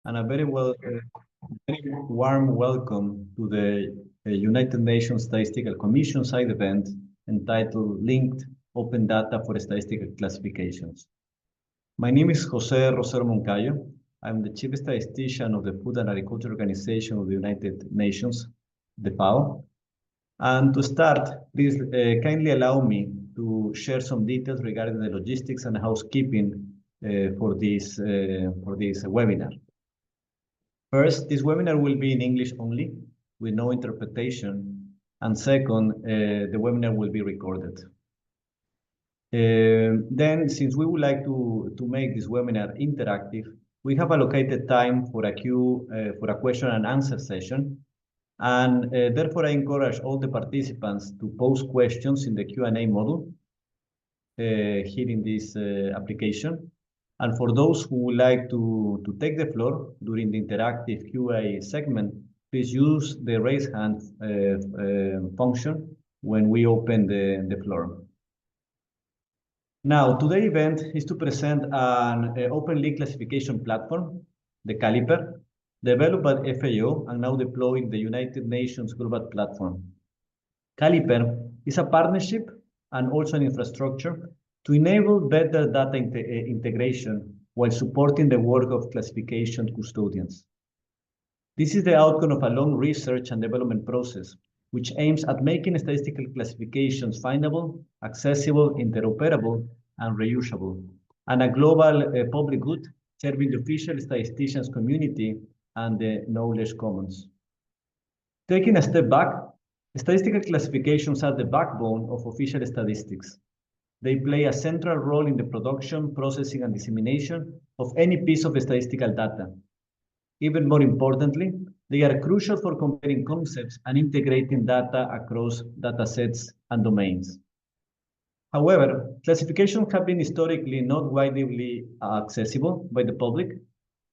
and a very warm welcome to the United Nations Statistical Commission side event entitled Linked Open Data for Statistical Classifications. My name is Jose Rosero Moncayo. I'm the Chief Statistician of the Food and Agriculture Organization of the United Nations, the FAO. And to start, please kindly allow me to share some details regarding the logistics and housekeeping for this webinar. First, this webinar will be in English only, with no interpretation. And second, the webinar will be recorded. Then, since we would like to make this webinar interactive, we have allocated time for a question and answer session. And therefore, I encourage all the participants to post questions in the Q&A module here in this application. And for those who would like to take the floor during the interactive Q&A segment, please use the raise hand function when we open the floor. Now, today's event is to present an open link classification platform, the Caliper, developed by FAO and now deployed in the United Nations Global Platform. Caliper is a partnership and also an infrastructure to enable better data integration while supporting the work of classification custodians. This is the outcome of a long research and development process, which aims at making statistical classifications findable, accessible, interoperable, and reusable, and a global public good serving the official statisticians community and the knowledge commons. Taking a step back, statistical classifications are the backbone of official statistics. They play a central role in the production, processing, and dissemination of any piece of statistical data. Even more importantly, they are crucial for comparing concepts and integrating data across datasets and domains. However, classifications have been historically not widely accessible by the public,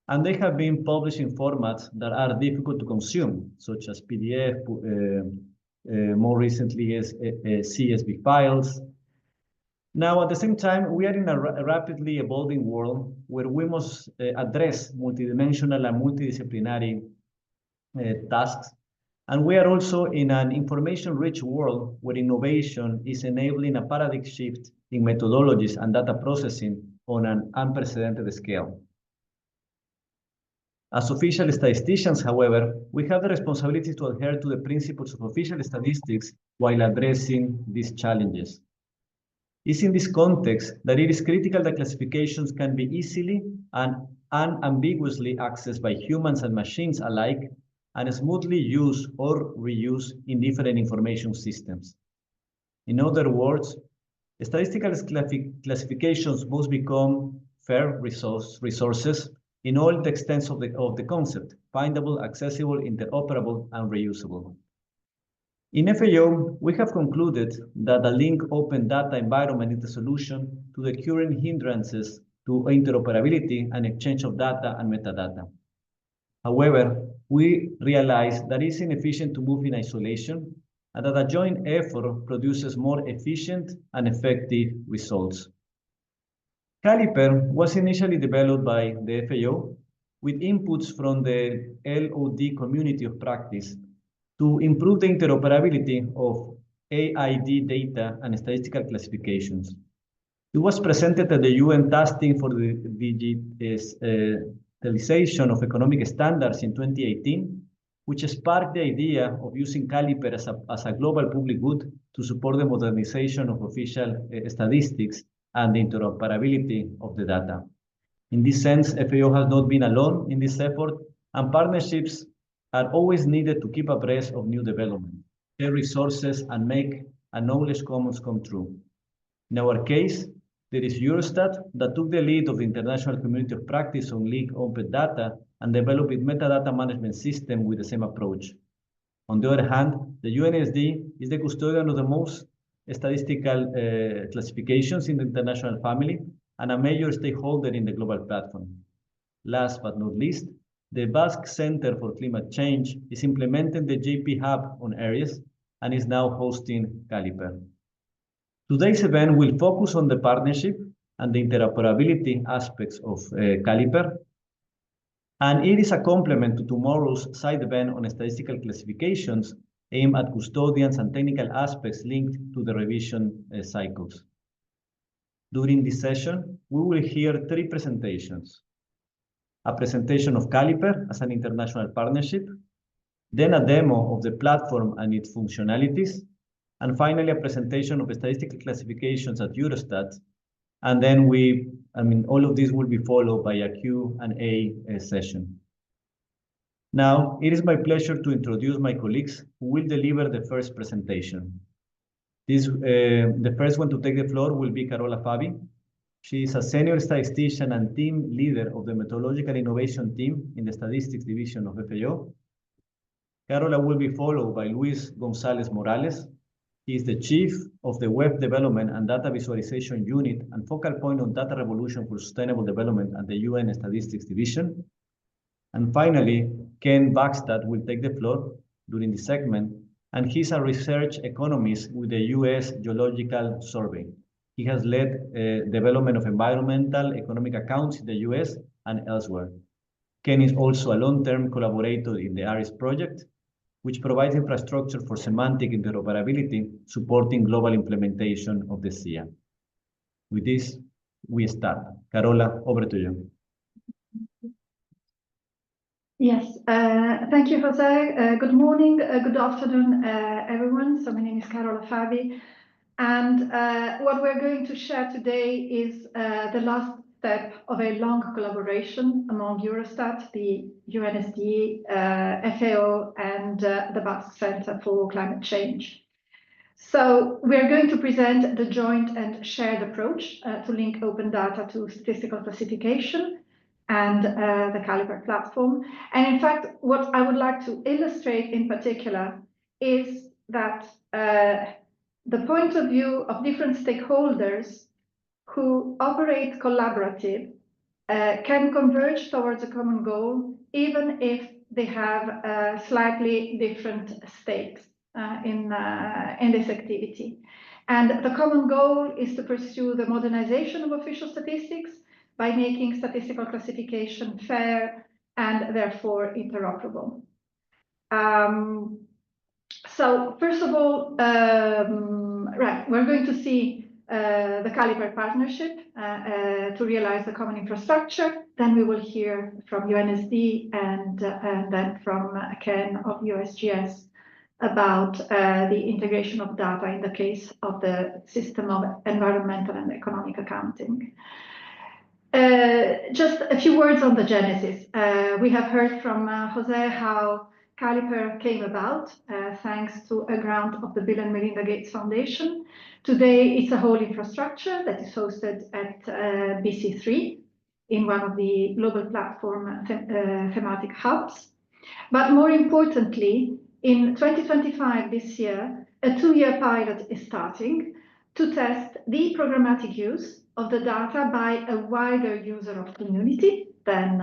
and they have been published in formats that are difficult to consume, such as PDF, more recently as CSV files. Now, at the same time, we are in a rapidly evolving world where we must address multidimensional and multidisciplinary tasks. And we are also in an information-rich world where innovation is enabling a paradigm shift in methodologies and data processing on an unprecedented scale. As official statisticians, however, we have the responsibility to adhere to the principles of official statistics while addressing these challenges. It's in this context that it is critical that classifications can be easily and unambiguously accessed by humans and machines alike, and smoothly used or reused in different information systems. In other words, statistical classifications must become fair resources in all the extents of the concept: findable, accessible, interoperable, and reusable. In FAO, we have concluded that the linked open data environment is the solution to the current hindrances to interoperability and exchange of data and metadata. However, we realize that it's inefficient to move in isolation and that a joint effort produces more efficient and effective results. Caliper was initially developed by the FAO with inputs from the LOD community of practice to improve the interoperability of AID data and statistical classifications. It was presented at the UN Task Team for the Digitalization of Economic Standards in 2018, which sparked the idea of using Caliper as a global public good to support the modernization of official statistics and the interoperability of the data. In this sense, FAO has not been alone in this effort, and partnerships are always needed to keep abreast of new development, share resources, and make a knowledge commons come true. In our case, there is Eurostat that took the lead of the international community of practice on linked open data and developed a metadata management system with the same approach. On the other hand, the UNSD is the custodian of the most statistical classifications in the international family and a major stakeholder in the global platform. Last but not least, the Basque Center for Climate Change is implementing the JP Hub on Aries and is now hosting Caliper. Today's event will focus on the partnership and the interoperability aspects of Caliper. And it is a complement to tomorrow's side event on statistical classifications aimed at custodians and technical aspects linked to the revision cycles. During this session, we will hear 3 presentations. A presentation of Caliper as an international partnership, then a demo of the platform and its functionalities, and finally a presentation of statistical classifications at Eurostat. And then all of this will be followed by a Q&A session. Now, it is my pleasure to introduce my colleagues who will deliver the first presentation. The first one to take the floor will be Carola Fabi. She is a senior statistician and team leader of the Methodological Innovation Team in the Statistics Division of FAO. Carola will be followed by Luis González Morales. He is the Chief of the Web Development and Data Visualization Unit and focal point on data revolution for sustainable development at the UN Statistics Division. And finally, Ken Backstad will take the floor during the segment, and he's a research economist with the US Geological Survey. He has led development of environmental economic accounts in the US and elsewhere. Ken is also a long-term collaborator in the ARIS project, which provides infrastructure for semantic interoperability, supporting global implementation of the SIA. With this, we start. Carola, over to you. Yes, thank you, Jose. Good morning, good afternoon, everyone. So my name is Carola Fabi, and what we're going to share today is the last step of a long collaboration among Eurostat, the UNSDE, FAO, and the Basque Center for Climate Change. So we're going to present the joint and shared approach to link open data to statistical classification and the Caliper platform. And in fact, what I would like to illustrate in particular is that the point of view of different stakeholders who operate collaborative can converge towards a common goal, even if they have slightly different stakes in this activity. And the common goal is to pursue the modernization of official statistics by making statistical classification fair and therefore interoperable. So first of all, we're going to see the Caliper partnership to realize the common infrastructure. Then we will hear from UNSD and then from Ken of USGS about the integration of data in the case of the system of environmental and economic accounting. Just a few words on the genesis. We have heard from Jose how Caliper came about thanks to a grant of the Bill and Melinda Gates Foundation. Today, it's a whole infrastructure that is hosted at BC3 in one of the global platform thematic hubs. But more importantly, in 2025, this year, a 2-year pilot is starting to test the programmatic use of the data by a wider user of community than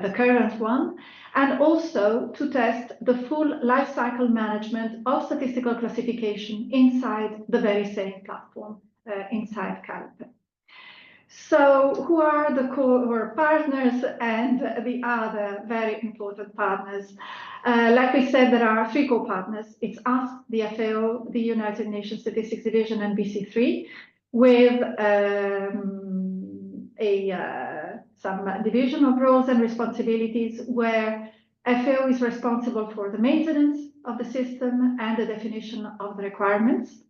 the current one, and also to test the full lifecycle management of statistical classification inside the very same platform, inside Caliper. So who are the core partners and the other very important partners? Like we said, there are 3 co-partners. It's us, the FAO, the United Nations Statistics Division, and BC3, with some division of roles and responsibilities where FAO is responsible for the maintenance of the system and the definition of the requirements.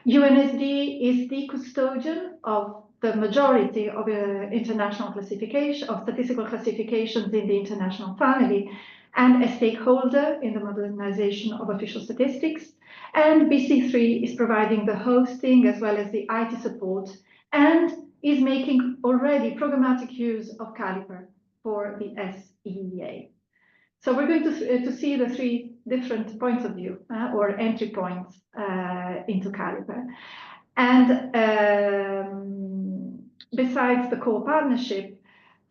UNSD is the custodian of the majority of international classification, of statistical classifications in the international family, and a stakeholder in the modernization of official statistics. And BC3 is providing the hosting as well as the IT support, and is making already programmatic use of Caliper for the SEA. So we're going to see the 3 different points of view or entry points into Caliper. And besides the core partnership,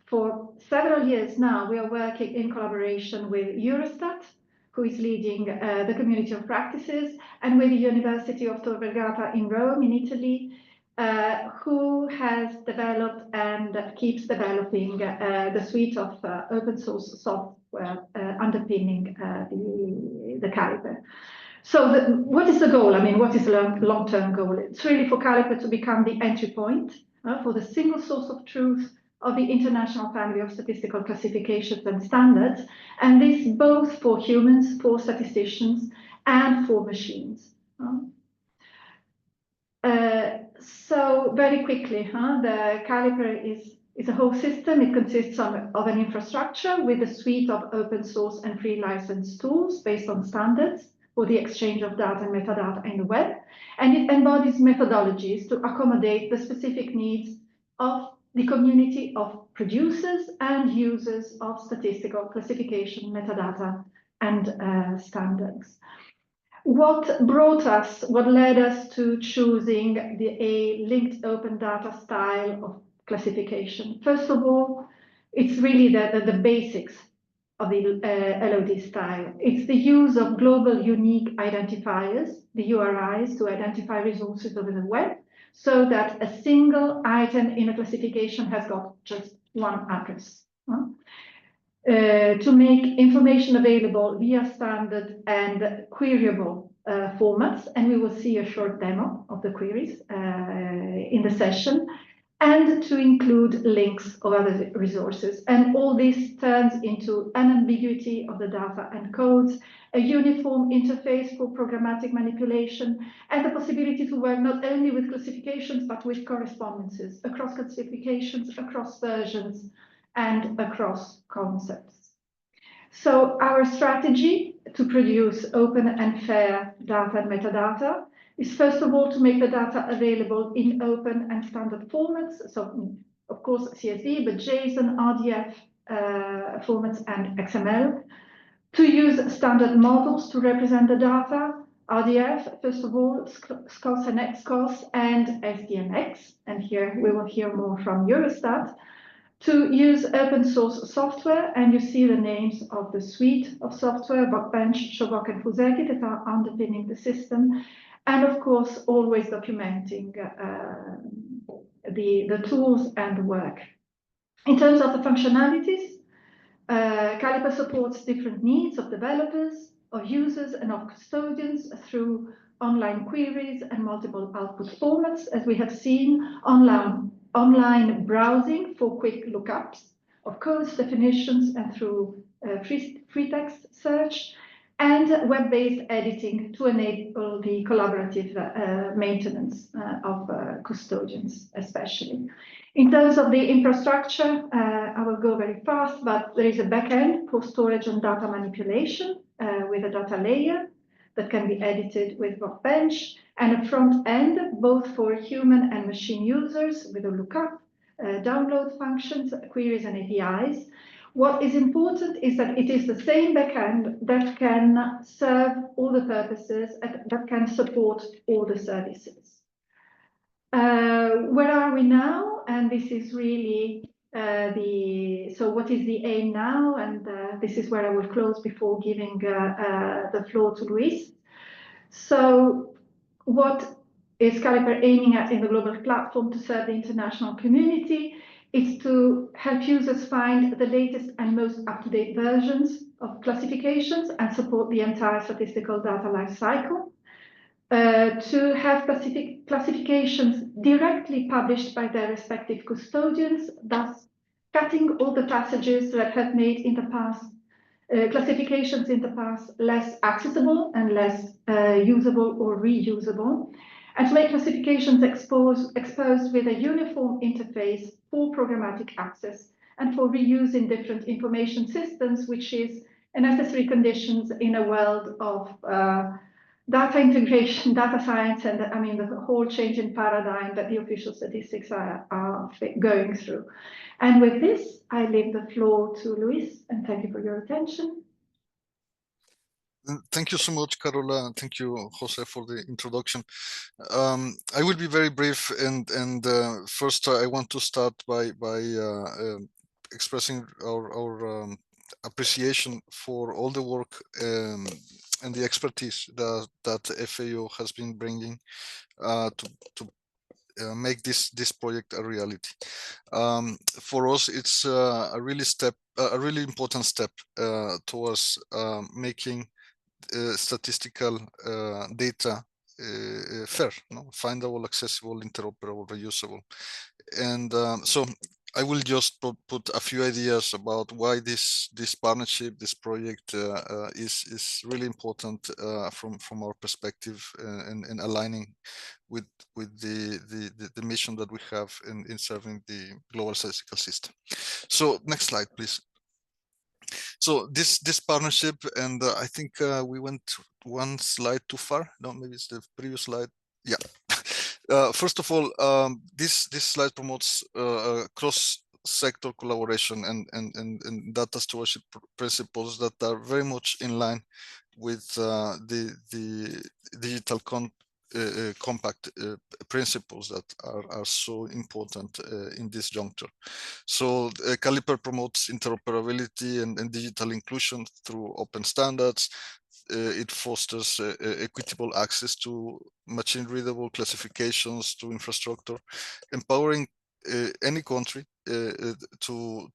for several years now, we are working in collaboration with Eurostat, who is leading the community of practices, and with the University of Tor Vergata in Rome, in Italy, who has developed and keeps developing the suite of open source software underpinning the Caliper. So what is the goal? I mean, what is the long-term goal? It's really for Caliper to become the entry point for the single source of truth of the international family of statistical classifications and standards, and this both for humans, for statisticians, and for machines. So very quickly, the Caliper is a whole system. It consists of an infrastructure with a suite of open source and free license tools based on standards for the exchange of data and metadata in the web. And it embodies methodologies to accommodate the specific needs of the community of producers and users of statistical classification, metadata, and standards. What led us to choosing a linked open data style of classification? First of all, it's really the basics of the LOD style. It's the use of global unique identifiers, the URIs, to identify resources over the web, so that a single item in a classification has got just one address. To make information available via standard and queryable formats, and we will see a short demo of the queries in the session, and to include links of other resources. And all this turns into unambiguity of the data and codes, a uniform interface for programmatic manipulation, and the possibility to work not only with classifications, but with correspondences across classifications, across versions, and across concepts. So our strategy to produce open and fair data and metadata is first of all to make the data available in open and standard formats. So of course CSV, but JSON, RDF formats and XML. To use standard models to represent the data, RDF, first of all, SCOS and XCOS and SDMX. And here we will hear more from Eurostat. To use open source software, and you see the names of the suite of software, Workbench, Shobok, and Fuseki, that are underpinning the system, and of course always documenting the tools and the work. In terms of the functionalities, Caliper supports different needs of developers, of users, and of custodians through online queries and multiple output formats, as we have seen, online browsing for quick lookups of codes, definitions, and through free text search, and web-based editing to enable the collaborative maintenance of custodians, especially. In terms of the infrastructure, I will go very fast, but there is a backend for storage and data manipulation with a data layer that can be edited with Workbench, and a front end both for human and machine users with a lookup, download functions, queries, and APIs. What is important is that it is the same backend that can serve all the purposes, that can support all the services. Where are we now? And this is really so what is the aim now? And this is where I will close before giving the floor to Luis. So what is Caliper aiming at in the global platform to serve the international community? It's to help users find the latest and most up-to-date versions of classifications and support the entire statistical data lifecycle. To have classifications directly published by their respective custodians, thus cutting all the passages that have made in the past classifications in the past less accessible and less usable or reusable, and to make classifications exposed with a uniform interface for programmatic access and for reuse in different information systems, which is a necessary conditions in a world of data integration, data science, and I mean the whole change in paradigm that the official statistics are going through. And with this, I leave the floor to Luis, and thank you for your attention. Thank you so much, Carola, and thank you, Jose, for the introduction. I will be very brief, and first I want to start by expressing our appreciation for all the work and the expertise that FAO has been bringing to make this project a reality. For us, it's a really important step towards making statistical data fair, findable, accessible, interoperable, reusable. And so I will just put a few ideas about why this partnership, this project is really important from our perspective, and aligning with the mission that we have in serving the global statistical system. So next slide, please. So this partnership, and I think we went one slide too far. No, maybe it's the previous slide. Yeah. First of all, this slide promotes cross-sector collaboration and data stewardship principles that are very much in line with the digital compact principles that are so important in this juncture. So Caliper promotes interoperability and digital inclusion through open standards. It fosters equitable access to machine-readable classifications to infrastructure, empowering any country to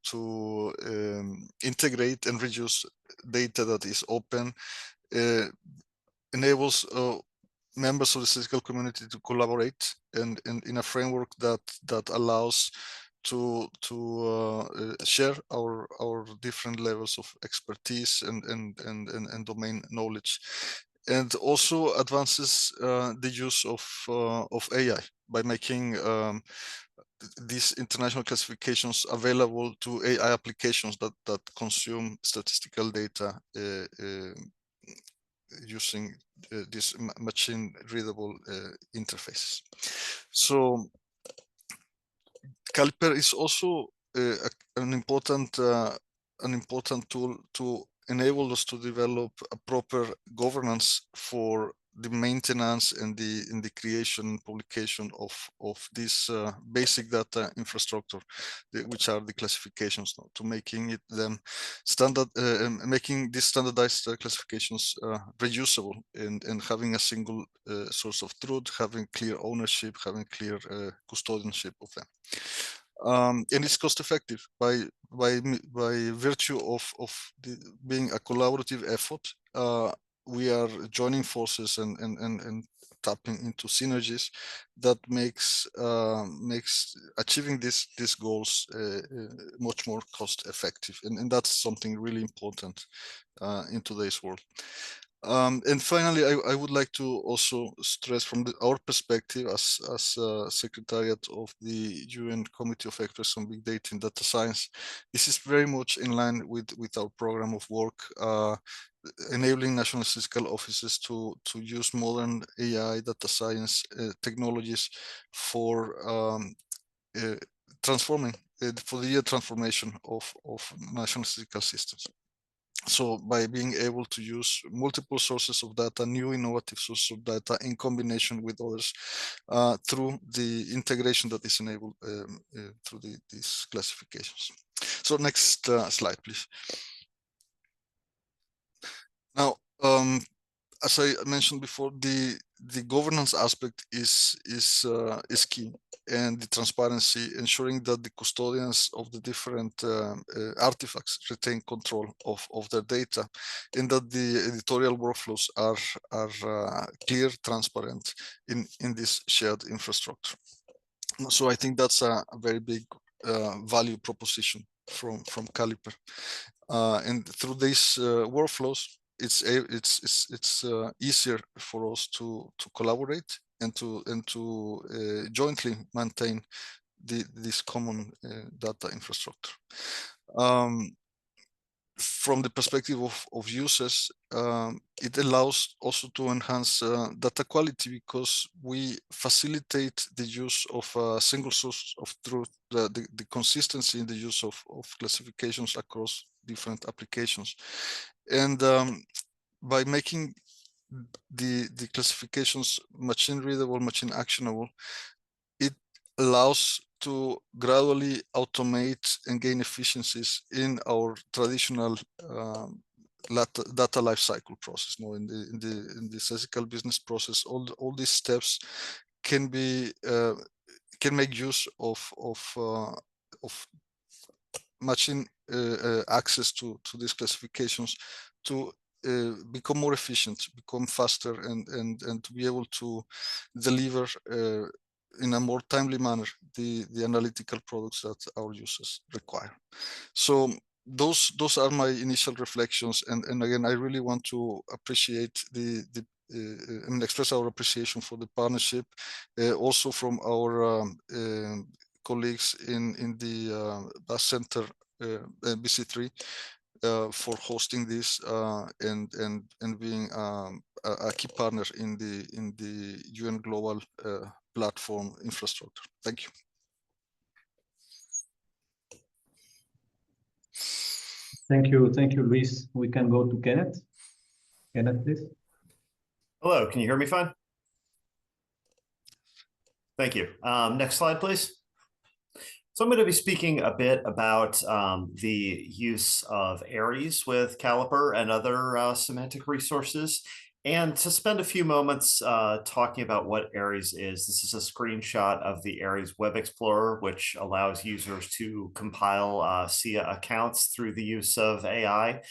integrate and reuse data that is open, enables members of the statistical community to collaborate and in a framework that allows to share our different levels of expertise and domain knowledge, and also advances the use of AI by making these international classifications available to AI applications that consume statistical data using these machine readable interfaces. So Caliper is also an important tool to enable us to develop a proper governance for the maintenance and the creation and publication of this basic data infrastructure, which are the classifications, to making them standard, making these standardized classifications reusable and having a single source of truth, having clear ownership, having clear custodianship of them. And it's cost effective by virtue of being a collaborative effort. We are joining forces and tapping into synergies that makes achieving these goals much more cost effective, and that's something really important in today's world. And finally, I would like to also stress from our perspective as Secretariat of the UN Committee of Experts on Big Data and Data Science, this is very much in line with our program of work, enabling national statistical offices to use modern AI data science technologies for transforming for the transformation of national statistical systems. So by being able to use multiple sources of data, new innovative sources of data in combination with others through the integration that is enabled through these classifications. So next slide, please. Now, as I mentioned before, the governance aspect is key, and the transparency, ensuring that the custodians of the different artifacts retain control of their data, and that the editorial workflows are clear, transparent in this shared infrastructure. So I think that's a very big value proposition from Caliper, and through these workflows, it's easier for us to collaborate and to jointly maintain this common data infrastructure. From the perspective of users, it allows also to enhance data quality, because we facilitate the use of a single source of truth, the consistency in the use of classifications across different applications. And by making the classifications machine readable, machine actionable, it allows to gradually automate and gain efficiencies in our traditional data lifecycle process. Now, in the statistical business process, all these steps can be can make use of machine access to these classifications to become more efficient, become faster, and to be able to deliver in a more timely manner the analytical products that our users require. So those are my initial reflections, and again, I really want to appreciate and express our appreciation for the partnership, also from our colleagues in the BAS Center, BC3, for hosting this and being a key partner in the UN Global Platform infrastructure. Thank you. Thank you, Luis. We can go to Kenneth. Kenneth, please. Hello, can you hear me fine? Thank you. Next slide, please. So I'm going to be speaking a bit about the use of ARIES with Caliper and other semantic resources, and to spend a few moments talking about what ARIES is. This is a screenshot of the ARIES Web Explorer, which allows users to compile SIA accounts through the use of AI.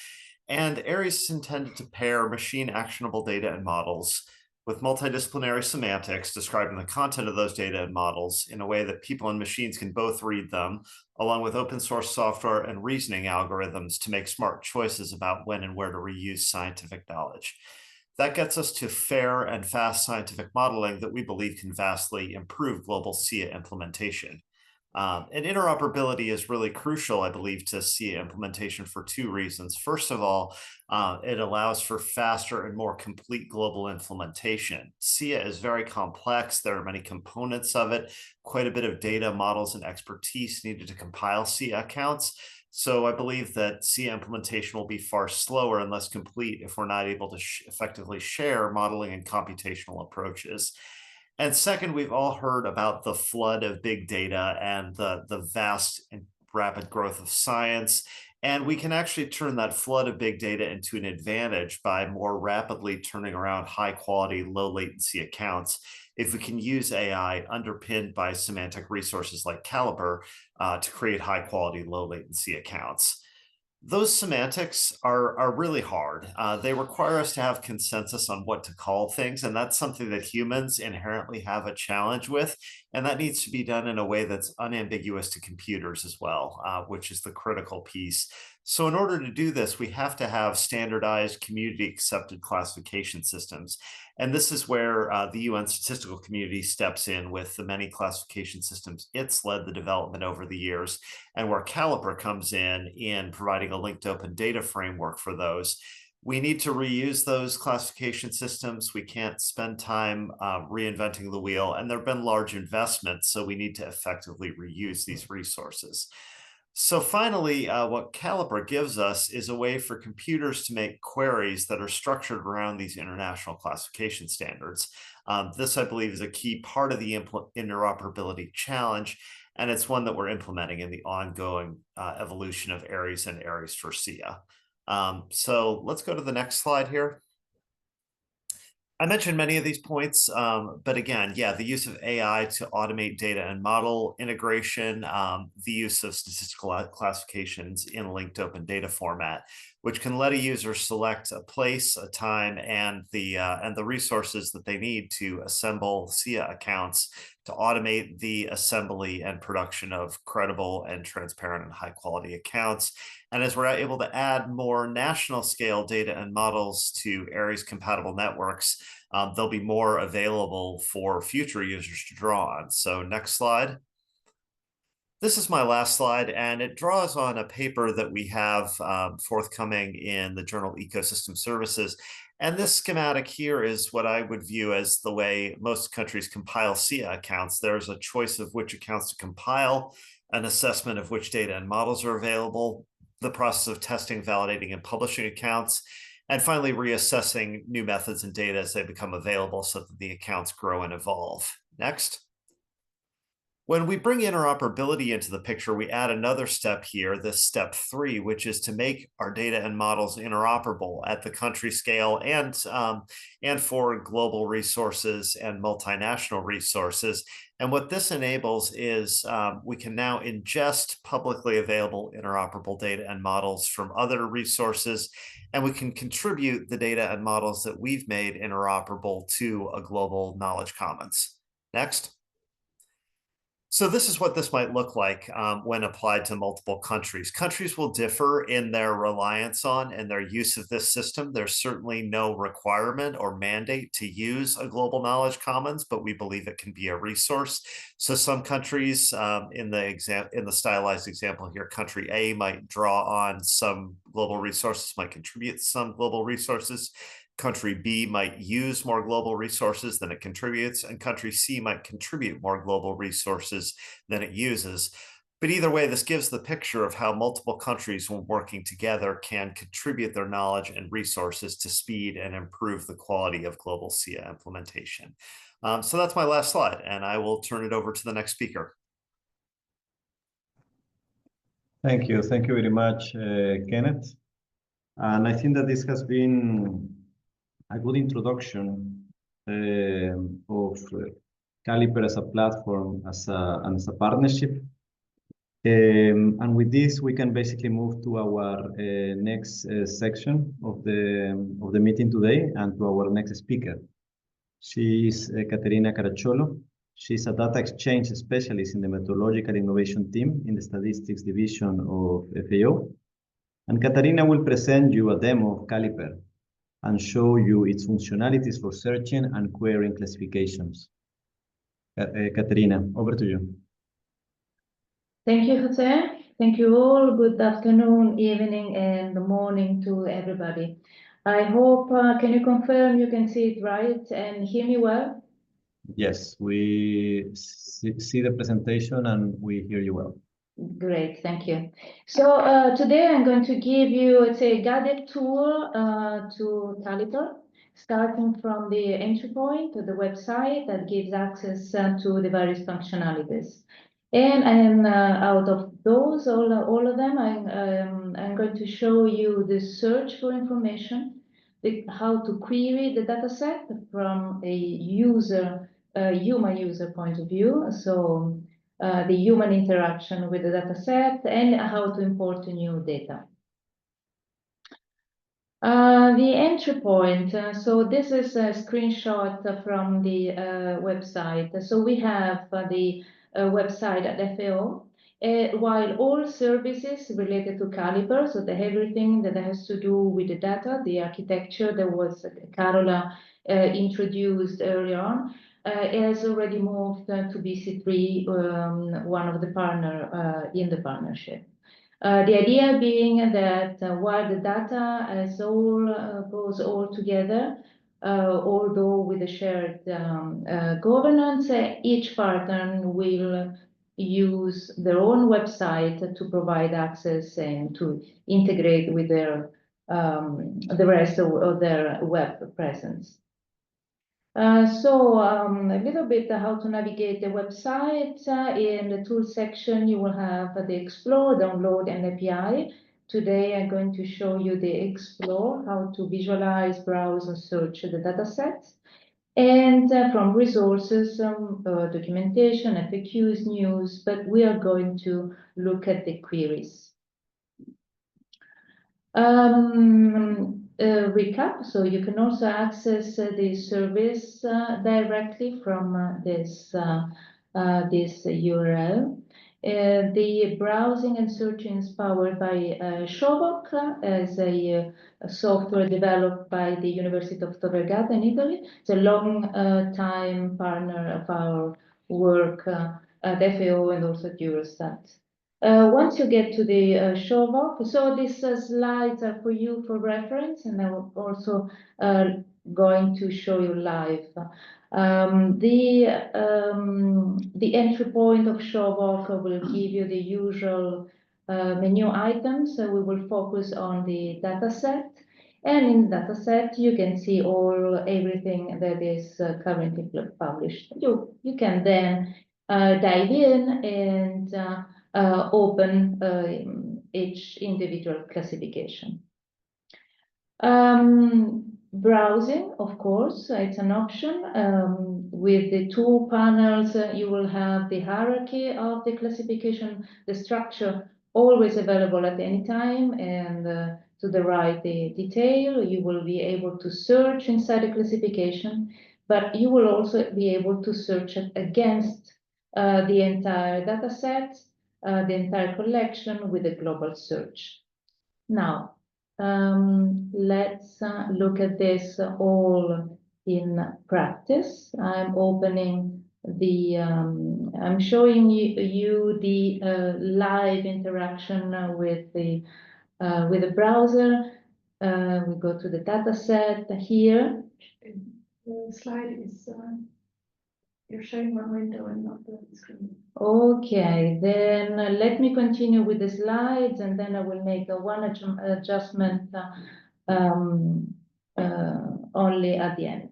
And ARIES is intended to pair machine actionable data and models with multidisciplinary semantics describing the content of those data and models in a way that people and machines can both read them, along with open source software and reasoning algorithms to make smart choices about when and where to reuse scientific knowledge. That gets us to fair and fast scientific modeling that we believe can vastly improve global SIA implementation. And interoperability is really crucial, I believe, to SIA implementation for two reasons. First of all, it allows for faster and more complete global implementation. SIA is very complex. There are many components of it, quite a bit of data, models, and expertise needed to compile SIA accounts. So I believe that SIA implementation will be far slower and less complete if we're not able to effectively share modeling and computational approaches. And second, we've all heard about the flood of big data and the vast and rapid growth of science. And we can actually turn that flood of big data into an advantage by more rapidly turning around high quality, low latency accounts if we can use AI underpinned by semantic resources like Caliper to create high quality, low latency accounts. Those semantics are really hard. They require us to have consensus on what to call things, and that's something that humans inherently have a challenge with, and that needs to be done in a way that's unambiguous to computers as well, which is the critical piece. So in order to do this, we have to have standardized community-accepted classification systems, and this is where the UN statistical community steps in with the many classification systems it's led the development over the years, and where Caliper comes in providing a linked open data framework for those. We need to reuse those classification systems. We can't spend time reinventing the wheel, and there have been large investments, so we need to effectively reuse these resources. So finally, what Caliper gives us is a way for computers to make queries that are structured around these international classification standards. This, I believe, is a key part of the interoperability challenge, and it's one that we're implementing in the ongoing evolution of ARIES and ARIES for SIA. So let's go to the next slide here. I mentioned many of these points, but again, yeah, the use of AI to automate data and model integration, the use of statistical classifications in linked open data format, which can let a user select a place, a time, and the resources that they need to assemble SIA accounts to automate the assembly and production of credible and transparent and high quality accounts. And as we're able to add more national scale data and models to ARIES compatible networks, they'll be more available for future users to draw on. So next slide. This is my last slide, and it draws on a paper that we have forthcoming in the journal Ecosystem Services. And this schematic here is what I would view as the way most countries compile SIA accounts. There's a choice of which accounts to compile, an assessment of which data and models are available, the process of testing, validating, and publishing accounts, and finally reassessing new methods and data as they become available so that the accounts grow and evolve. Next. When we bring interoperability into the picture, we add another step here, this step 3, which is to make our data and models interoperable at the country scale and for global resources and multinational resources. And what this enables is we can now ingest publicly available interoperable data and models from other resources, and we can contribute the data and models that we've made interoperable to a global knowledge commons. Next. So this is what this might look like when applied to multiple countries. Countries will differ in their reliance on and their use of this system. There's certainly no requirement or mandate to use a global knowledge commons, but we believe it can be a resource. So some countries, in the stylized example here, country A might draw on some global resources, might contribute some global resources. Country B might use more global resources than it contributes, and country C might contribute more global resources than it uses. But either way, this gives the picture of how multiple countries, when working together, can contribute their knowledge and resources to speed and improve the quality of global SIA implementation. So that's my last slide, and I will turn it over to the next speaker. Thank you very much, Kenneth. And I think that this has been a good introduction of Caliper as a platform, as a partnership. And with this, we can basically move to our next section of the meeting today and to our next speaker. She is Caterina Caracciolo. She's a data exchange specialist in the methodological innovation team in the statistics division of FAO. And Caterina will present you a demo of Caliper and show you its functionalities for searching and querying classifications. Caterina, over to you. Thank you, Jose. Thank you all. Good afternoon, evening, and morning to everybody. I hope, can you confirm you can see it right and hear me well? Yes, we see the presentation and we hear you well. Great, thank you. So today I'm going to give you, let's say, a guided tour to Caliper, starting from the entry point to the website that gives access to the various functionalities. And out of those, all of them, I'm going to show you the search for information, how to query the data set from a human user point of view. So the human interaction with the data set and how to import new data. The entry point, so this is a screenshot from the website. So we have the website at FAO, while all services related to Caliper, so everything that has to do with the data, the architecture that was Carola introduced earlier on, has already moved to BC3, one of the partner in the partnership. The idea being that while the data goes all together, although with a shared governance, each partner will use their own website to provide access and to integrate with their the rest of their web presence. So a little bit how to navigate the website. In the tools section, you will have the Explore, Download, and API. Today, I'm going to show you the Explore, how to visualize, browse, and search the data sets. And from resources, documentation, FAQs, news, but we are going to look at the queries. Recap, so you can also access the service directly from this URL. The browsing and searching is powered by Showbox as a software developed by the University of Tor Vergata in Italy. It's a long time partner of our work at FAO and also at Eurostat. Once you get to the Showbox, so these slides are for you for reference, and I will also going to show you live. The entry point of Showbox will give you the usual menu items. So we will focus on the data set. And in data set, you can see everything that is currently published. You can then dive in and open each individual classification. Browsing, of course, it's an option. With the two panels, you will have the hierarchy of the classification, the structure always available at any time, and to the right, the detail. You will be able to search inside the classification, but you will also be able to search against the entire data set, the entire collection with a global search. Now, let's look at this all in practice. I'm opening the, I'm showing you the live interaction with the browser. We go to the data set here. The slide is, you're showing one window and not the screen. Okay, then let me continue with the slides, and then I will make one adjustment only at the end.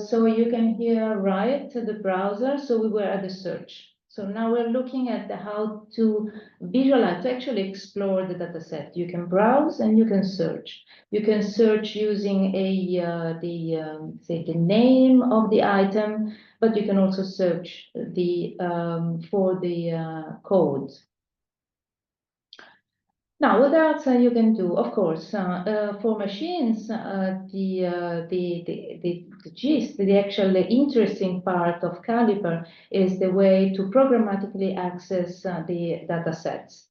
So you can here right the browser. So we were at the search. So now we're looking at how to visualize, to actually explore the data set. You can browse and you can search. You can search using say the name of the item, but you can also search for the codes. Now, what else you can do? Of course, for machines, the gist, the actual interesting part of Caliper is the way to programmatically access the data sets.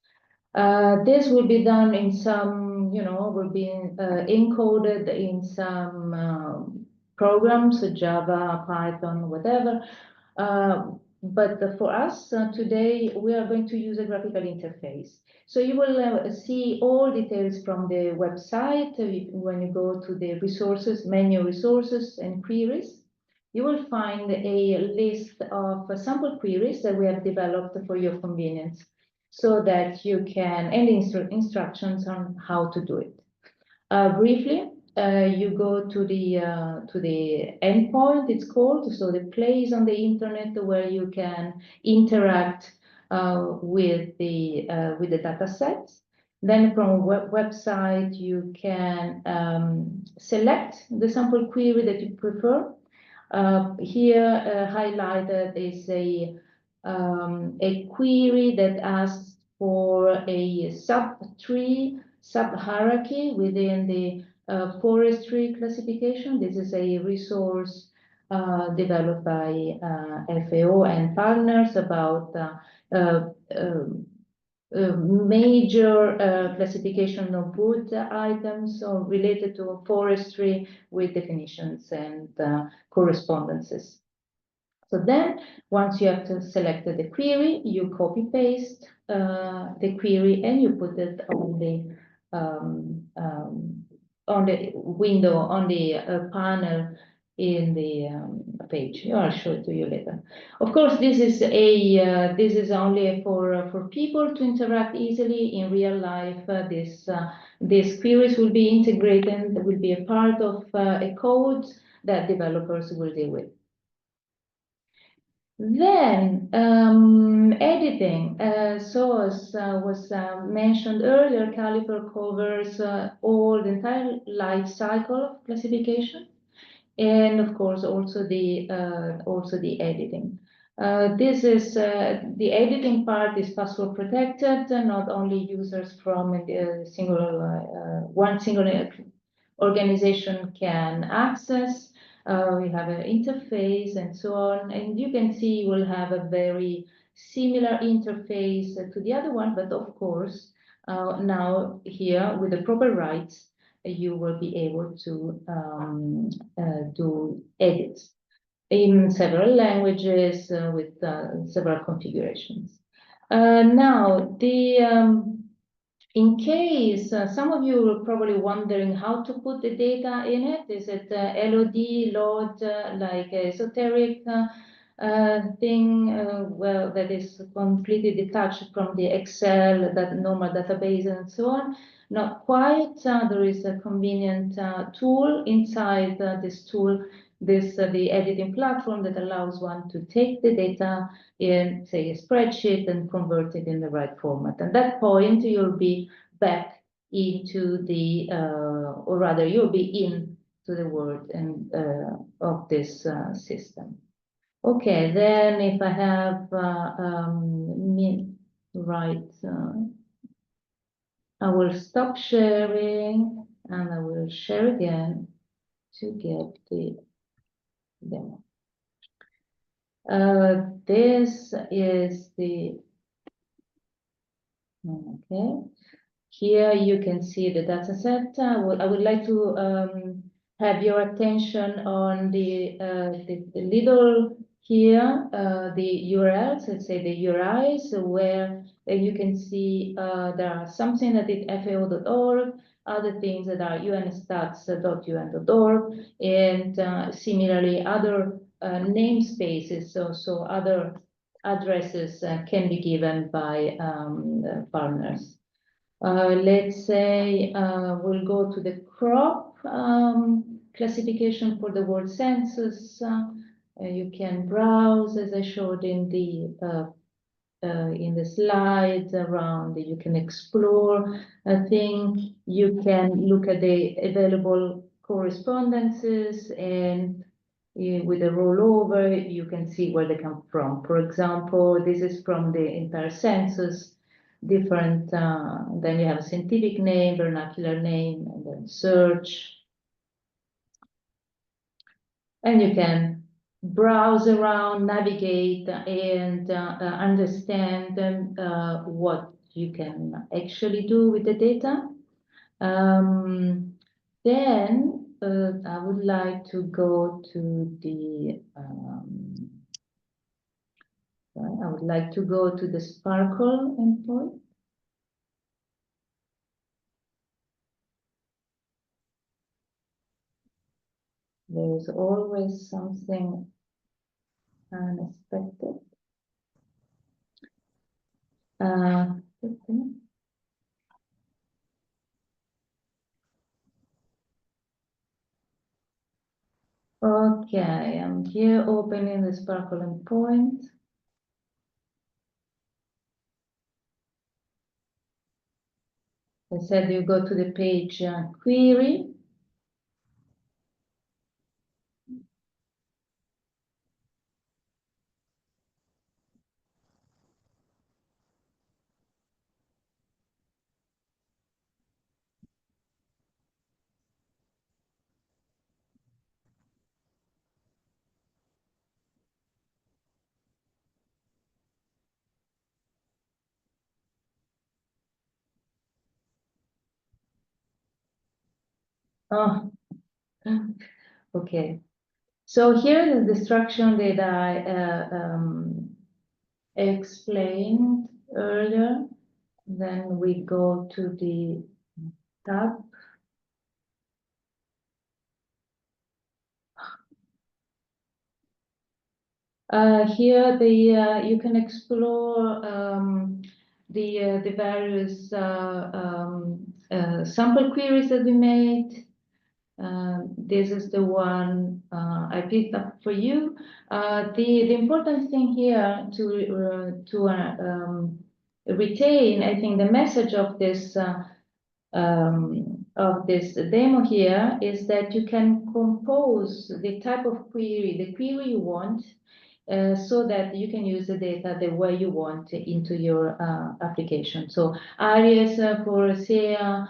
This will be done in some, will be encoded in some programs, Java, Python, whatever. But for us today, we are going to use a graphical interface. So you will see all details from the website. When you go to the resources, menu resources and queries, you will find a list of sample queries that we have developed for your convenience, so that you can, and instructions on how to do it. Briefly, you go to the endpoint, it's called, so the place on the internet where you can interact with the data sets. Then from a website, you can select the sample query that you prefer. Here highlighted is a query that asks for a sub-tree, sub-hierarchy within the forestry classification. This is a resource developed by FAO and partners about major classification of wood items or related to forestry with definitions and correspondences. So then, once you have selected the query, you copy paste the query and you put it on the window, on the panel in the page. I'll show it to you later. Of course, this is only for people to interact easily in real life. These queries will be integrated, will be a part of a code that developers will deal with. Then editing, so as was mentioned earlier, Caliper covers all the entire life cycle of classification, and of course also the editing. This is the editing part is password protected, and not only users from a one single organization can access. We have an interface and so on, and you can see we'll have a very similar interface to the other one, but of course now here with the proper rights you will be able to do edits in several languages with several configurations. Now in case some of you are probably wondering how to put the data in it, is it LOD, like esoteric thing, well, that is completely detached from the Excel, that normal database and so on? Not quite. There is a convenient tool inside this tool, the editing platform that allows one to take the data in, say, a spreadsheet and convert it in the right format. At that point, you'll be back into the, or rather you'll be into the world and of this system. Okay, then if I have I will stop sharing and I will share again to get the demo. This is the, okay. Here you can see the data set. I would like to have your attention on the little here, the URLs, let's say the URIs, where you can see there are something that is FAO.org, other things that are unstats.un.org, and similarly other namespaces, so other addresses can be given by partners. Let's say we'll go to the crop classification for the world census. You can browse, as I showed in the slides around. You can explore a thing. You can look at the available correspondences, and with a rollover, you can see where they come from. For example, this is from the entire census. Different, then you have a scientific name, vernacular name, and then search. And you can browse around, navigate, and understand what you can actually do with the data. Then I would like to go to the Sparkle endpoint. There's always something unexpected. Okay, I'm here opening the Sparkle endpoint. I said you go to the page query. Oh, okay. So here is the structure that I explained earlier. Then we go to the tab. Here you can explore the various sample queries that we made. This is the one I picked up for you. The important thing here to retain, I think, the message of this demo here is that you can compose the type of query, the query you want, so that you can use the data the way you want into your application. So areas for SEA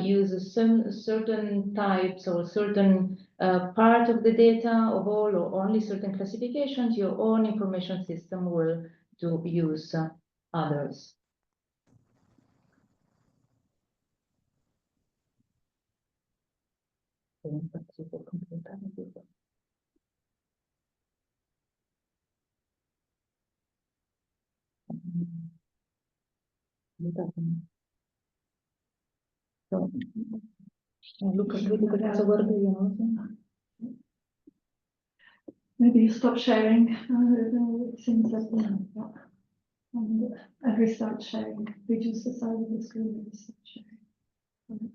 use some certain types or certain part of the data of all or only certain classifications. Your own information system will use others. Maybe you stop sharing. It seems that and restart sharing. Reduce the size of the screen and restart sharing.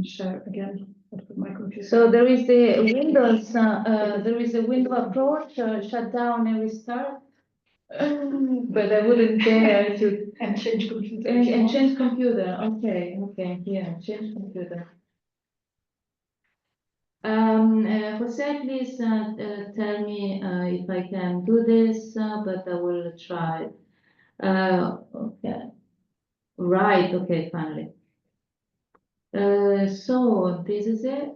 Share again with my computer. So there is the Windows, there is a window approach, shut down and restart. But I wouldn't dare to And change computer. and change computer. Okay, yeah, change computer. Jose, please tell me if I can do this, but I will try. Okay, right. Okay, finally. So this is it.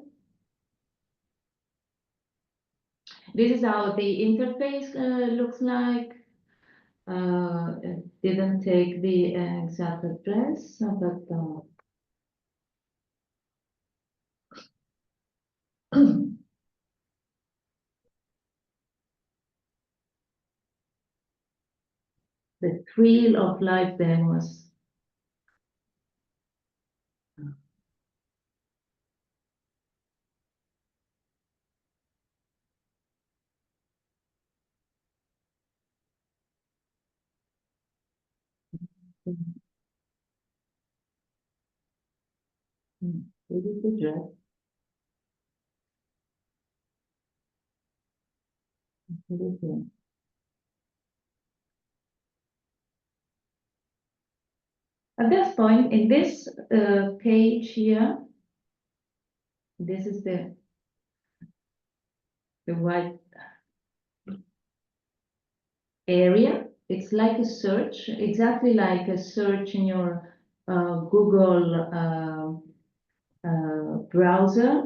This is how the interface looks like. It didn't take the exact address, but the thrill of live demos. This is the address. At this point, in this page here, this is the white area. It's like a search, exactly like a search in your Google browser.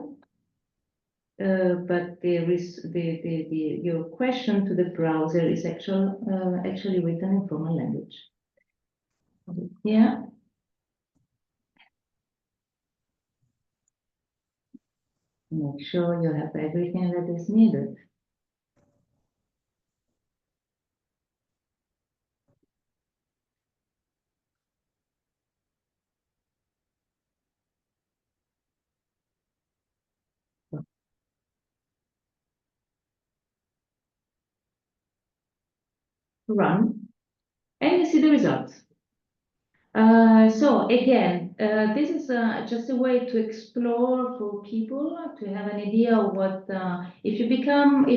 But there is your question to the browser is actually written in formal language. Yeah. Make sure you have everything that is needed. Run, and you see the results. So again, this is just a way to explore for people to have an idea of what if you become or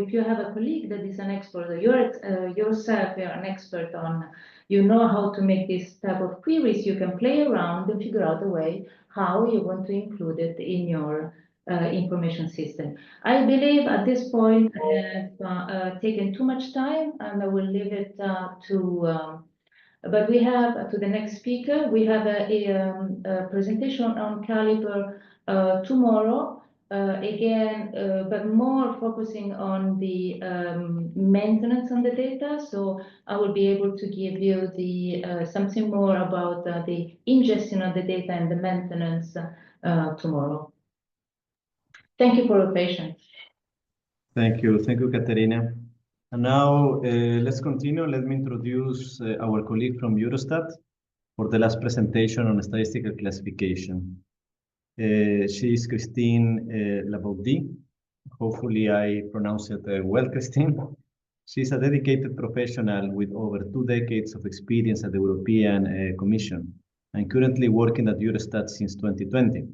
if you have a colleague that is an expert, or you're yourself you're an expert on, you know how to make this type of queries. You can play around and figure out a way how you want to include it in your information system. I believe at this point I have taken too much time, and I will leave it to. But we have to the next speaker. We have a presentation on Caliper tomorrow. Again, but more focusing on the maintenance on the data. So I will be able to give you the something more about the ingestion of the data and the maintenance tomorrow. Thank you for your patience. Thank you, Caterina. And now let's continue. Let me introduce our colleague from Eurostat for the last presentation on statistical classification. She is Christine Labaudy. Hopefully I pronounced it well, Christine. She's a dedicated professional with over 2 decades of experience at the European Commission and currently working at Eurostat since 2020.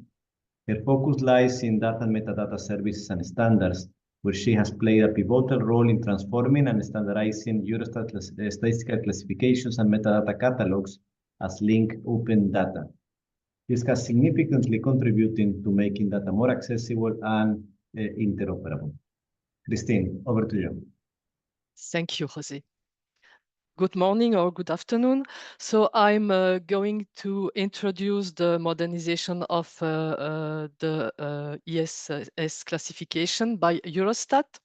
Her focus lies in data and metadata services and standards, where she has played a pivotal role in transforming and standardizing Eurostat statistical classifications and metadata catalogs as linked open data. This has significantly contributed to making data more accessible and interoperable. Christine, over to you. Thank you, Jose. Good morning or good afternoon. So I'm going to introduce the modernization of the ESS classification by Eurostat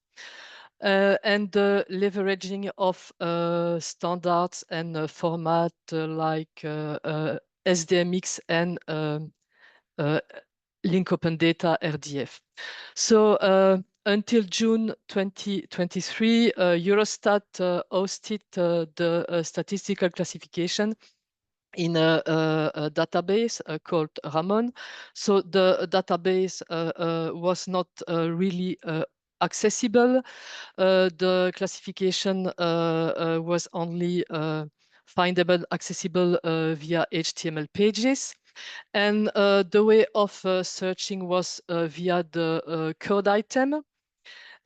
and the leveraging of standards and format like SDMX and Link Open Data RDF. So until June 2023, Eurostat hosted the statistical classification in a database called Ramon. So the database was not really accessible. The classification was only findable, accessible via HTML pages. And the way of searching was via the code item.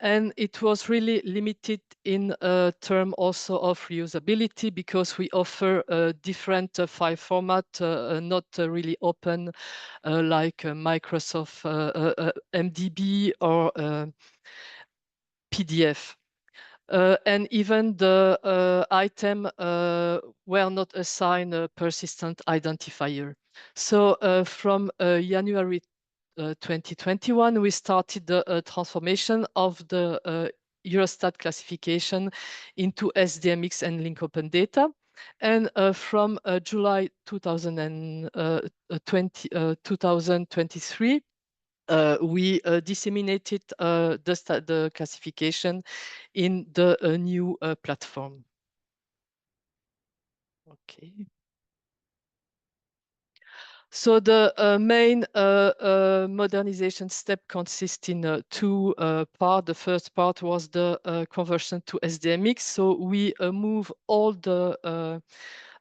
And it was really limited in term also of reusability, because we offer a different file format, not really open, like Microsoft MDB or PDF. And even the item were not assigned a persistent identifier. So from January 2021, we started the transformation of the Eurostat classification into SDMX and link open data. And from July 2023, we disseminated the classification in the new platform. Okay. So the main modernization step consists in two parts. The first part was the conversion to SDMX. So we move all the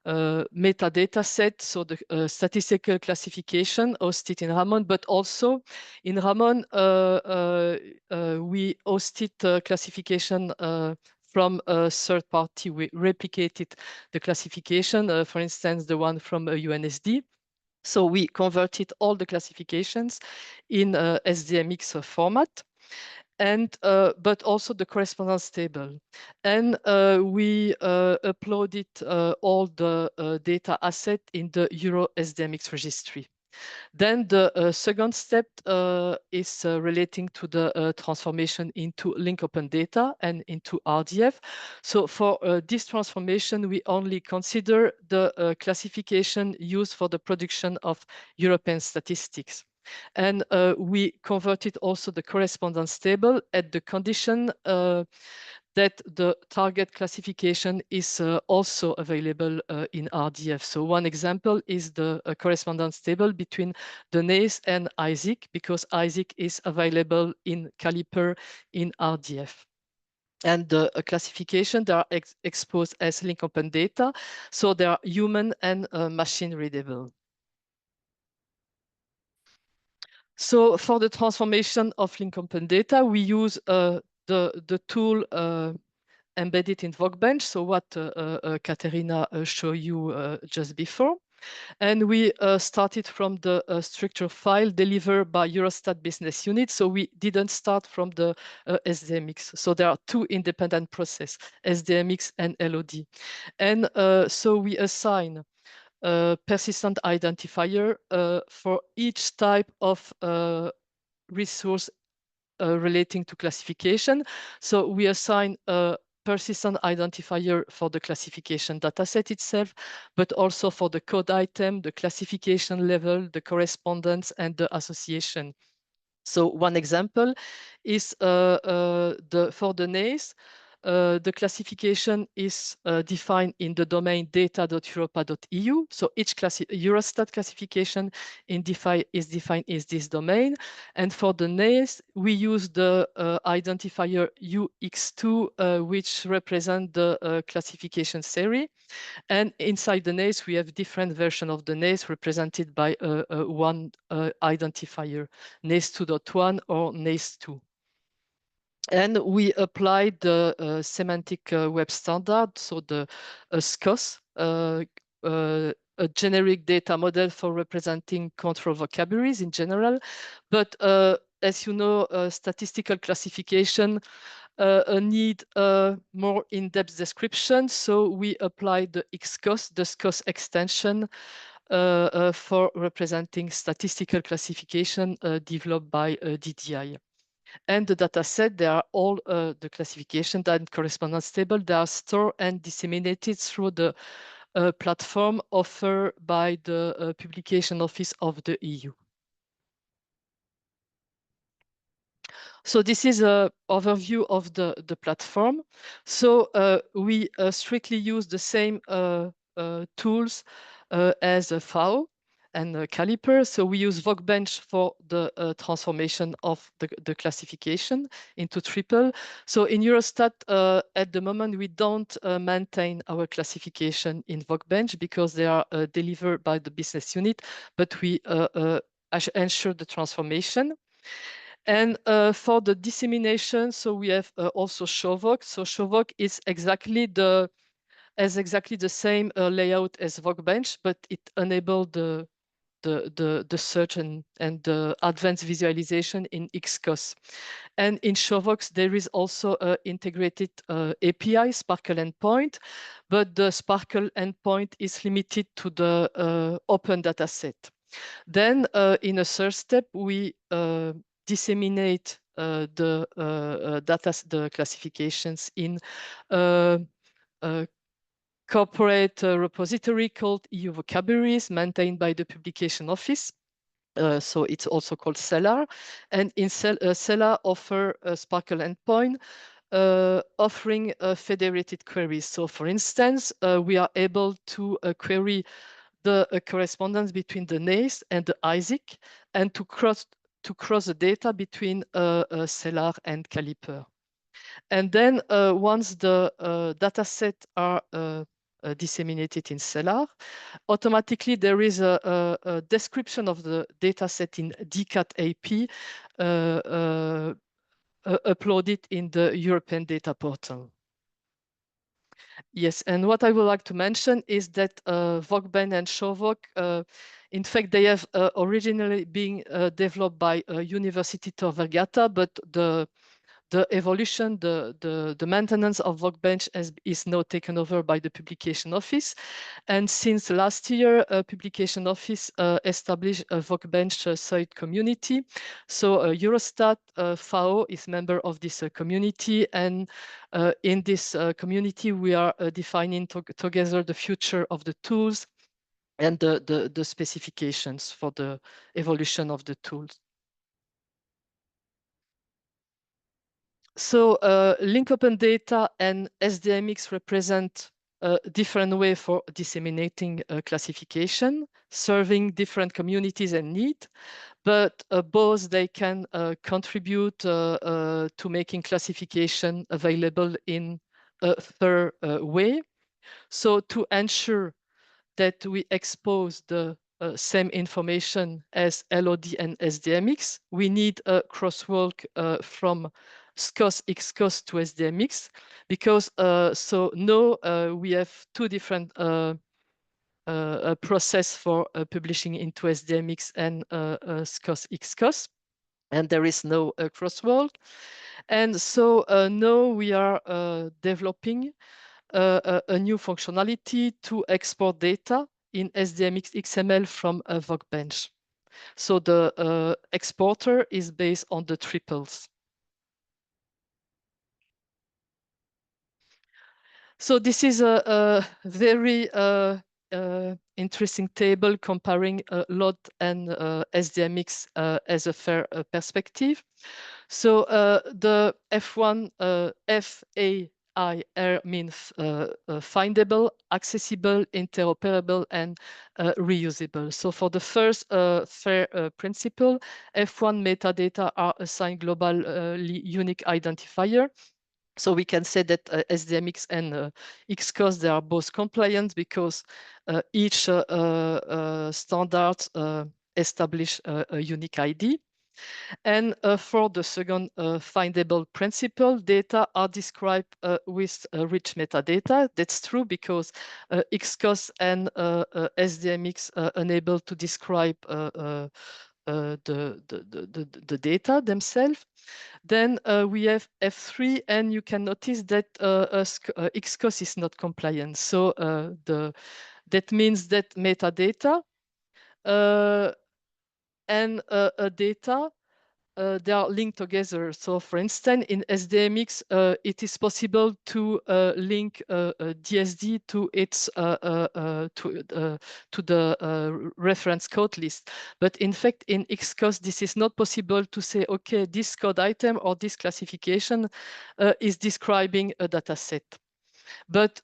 metadata set, so the statistical classification hosted in Ramon, but also in Ramon, we hosted classification from a third party. We replicated the classification, for instance, the one from UNSD. So we converted all the classifications in SDMX format, and but also the correspondence table. And we uploaded all the data asset in the Euro SDMX registry. Then the second step is relating to the transformation into link open data and into RDF. So for this transformation, we only consider the classification used for the production of European statistics. And we converted also the correspondence table at the condition that the target classification is also available in RDF. So one example is the correspondence table between the NACE and ISIC, because ISIC is available in Caliper in RDF. And the classification, they are exposed as link open data, so they are human and machine readable. So for the transformation of link open data, we use the tool embedded in Workbench, so what Katerina showed you just before. And we started from the structure file delivered by Eurostat business unit. So we didn't start from the SDMX. So there are two independent processes, SDMX and LOD. And so we assign a persistent identifier for each type of resource relating to classification. So we assign a persistent identifier for the classification dataset itself, but also for the code item, the classification level, the correspondence, and the association. So one example is for the NACE, the classification is defined in the domain data.europa.eu. So each Eurostat classification is defined as this domain. And for the NACE, we use the identifier UX2, which represents the classification series. And inside the NACE, we have different versions of the NACE represented by one identifier, NACE 2.1 or NACE 2. And we applied the semantic web standard, so the SCOS, a generic data model for representing control vocabularies in general. But as you know, statistical classification need more in-depth description. So we applied the XCOS, the SCOS extension for representing statistical classification developed by DDI. And the data set, they are all the classification and correspondence table. They are stored and disseminated through the platform offered by the Publication Office of the EU. So this is an overview of the platform. So we strictly use the same tools as a FAO. and Caliper. So we use Workbench for the transformation of the classification into triple. So in Eurostat, at the moment, we don't maintain our classification in Workbench because they are delivered by the business unit, but we ensure the transformation. And for the dissemination, so we have also ShowVoc. So ShowVoc is exactly the same layout as Workbench, but it enabled the search and the advanced visualization in XCOS. And in ShowVoc, there is also an integrated API, Sparkle endpoint, but the Sparkle endpoint is limited to the open data set. Then in a third step, we disseminate the classifications in corporate repository called EU Vocabularies maintained by the Publication Office. So it's also called Cellar. And in Cellar offer a Sparkle endpoint offering federated queries. So for instance, we are able to query the correspondence between the NACE and the ISIC and to cross the data between Cellar and Caliper. And then once the data set are disseminated in Cellar, automatically there is a description of the data set in DCAT AP uploaded in the European Data Portal. Yes, and what I would like to mention is that Workbench and ShowVoc, in fact, they have originally been developed by University Tor Vergata, but the evolution, the maintenance of Workbench is now taken over by the Publication Office. And since last year, Publication Office established a Workbench site community. So Eurostat, FAO is member of this community. And in this community, we are defining together the future of the tools and the specifications for the evolution of the tools. So link open data and SDMX represent a different way for disseminating classification, serving different communities and needs, but both they can contribute to making classification available in a fair way. So to ensure that we expose the same information as LOD and SDMX, we need a crosswalk from SCOS, XCOS to SDMX, because so now we have two different process for publishing into SDMX and SCOS, XCOS, and there is no crosswalk. And so now we are developing a new functionality to export data in SDMX XML from a Workbench. So the exporter is based on the triples. So this is a very interesting table comparing LOD and SDMX as a fair perspective. So the F1 FAIR means findable, accessible, interoperable, and reusable. So for the first FAIR principle, F1 metadata are assigned globally unique identifier. So we can say that SDMX and XCOS, they are both compliant because each standard establish a unique ID. And for the second findable principle, data are described with rich metadata. That's true because XCOS and SDMX are unable to describe the data themselves. Then we have F3, and you can notice that XCOS is not compliant. So that means that metadata and data, they are linked together. So for instance, in SDMX, it is possible to link DSD to its to the reference code list. But in fact, in XCOS, this is not possible to say, okay, this code item or this classification is describing a data set. But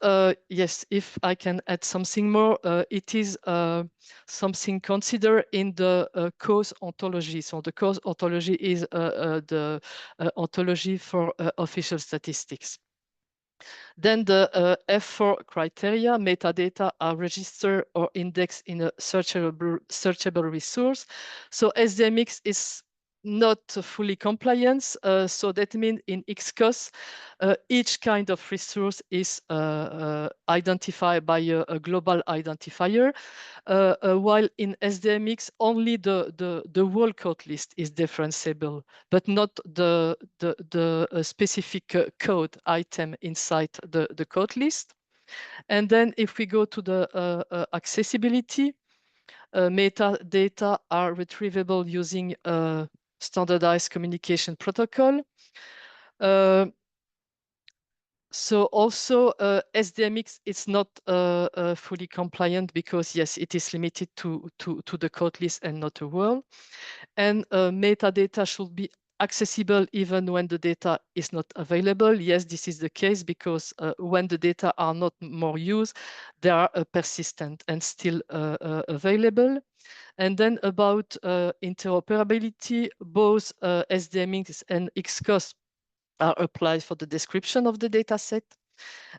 yes, if I can add something more, it is something considered in the cause ontology. So the cause ontology is the ontology for official statistics. Then the F4 criteria, metadata are registered or indexed in a searchable resource. So SDMX is not fully compliant. So that means in XCOS, each kind of resource is identified by a global identifier, while in SDMX only the whole code list is differentiable, but not the specific code item inside the code list. And then if we go to the accessibility, metadata are retrievable using a standardized communication protocol. So also SDMX is not fully compliant because yes, it is limited to the code list and not a world. And metadata should be accessible even when the data is not available. Yes, this is the case because when the data are not more used, they are persistent and still available. And then about interoperability, both SDMX and XCOS are applied for the description of the data set.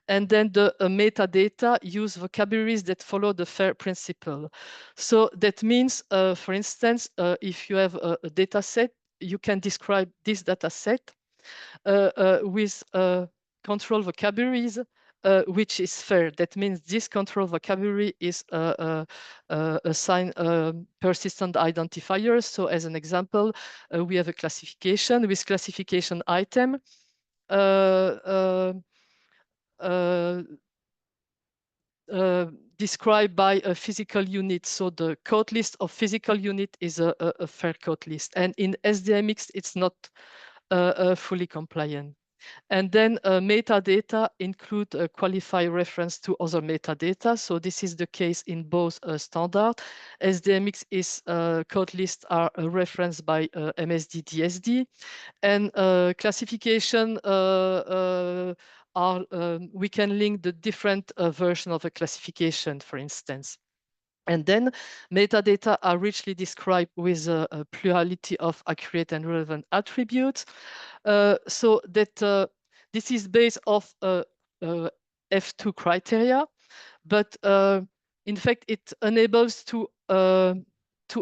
And then the metadata use vocabularies that follow the FAIR principle. So that means, for instance, if you have a data set, you can describe this data set with control vocabularies, which is FAIR. That means this control vocabulary is assigned persistent identifiers. So as an example, we have a classification with classification item. Described by a physical unit. So the code list of physical unit is a FAIR code list. And in SDMX, it's not fully compliant. And then metadata include a qualified reference to other metadata. So this is the case in both standard. SDMX is code lists are referenced by MSD DSD, and classification we can link the different version of a classification, for instance. And then metadata are richly described with a plurality of accurate and relevant attributes. So that this is based off F2 criteria, but in fact, it enables to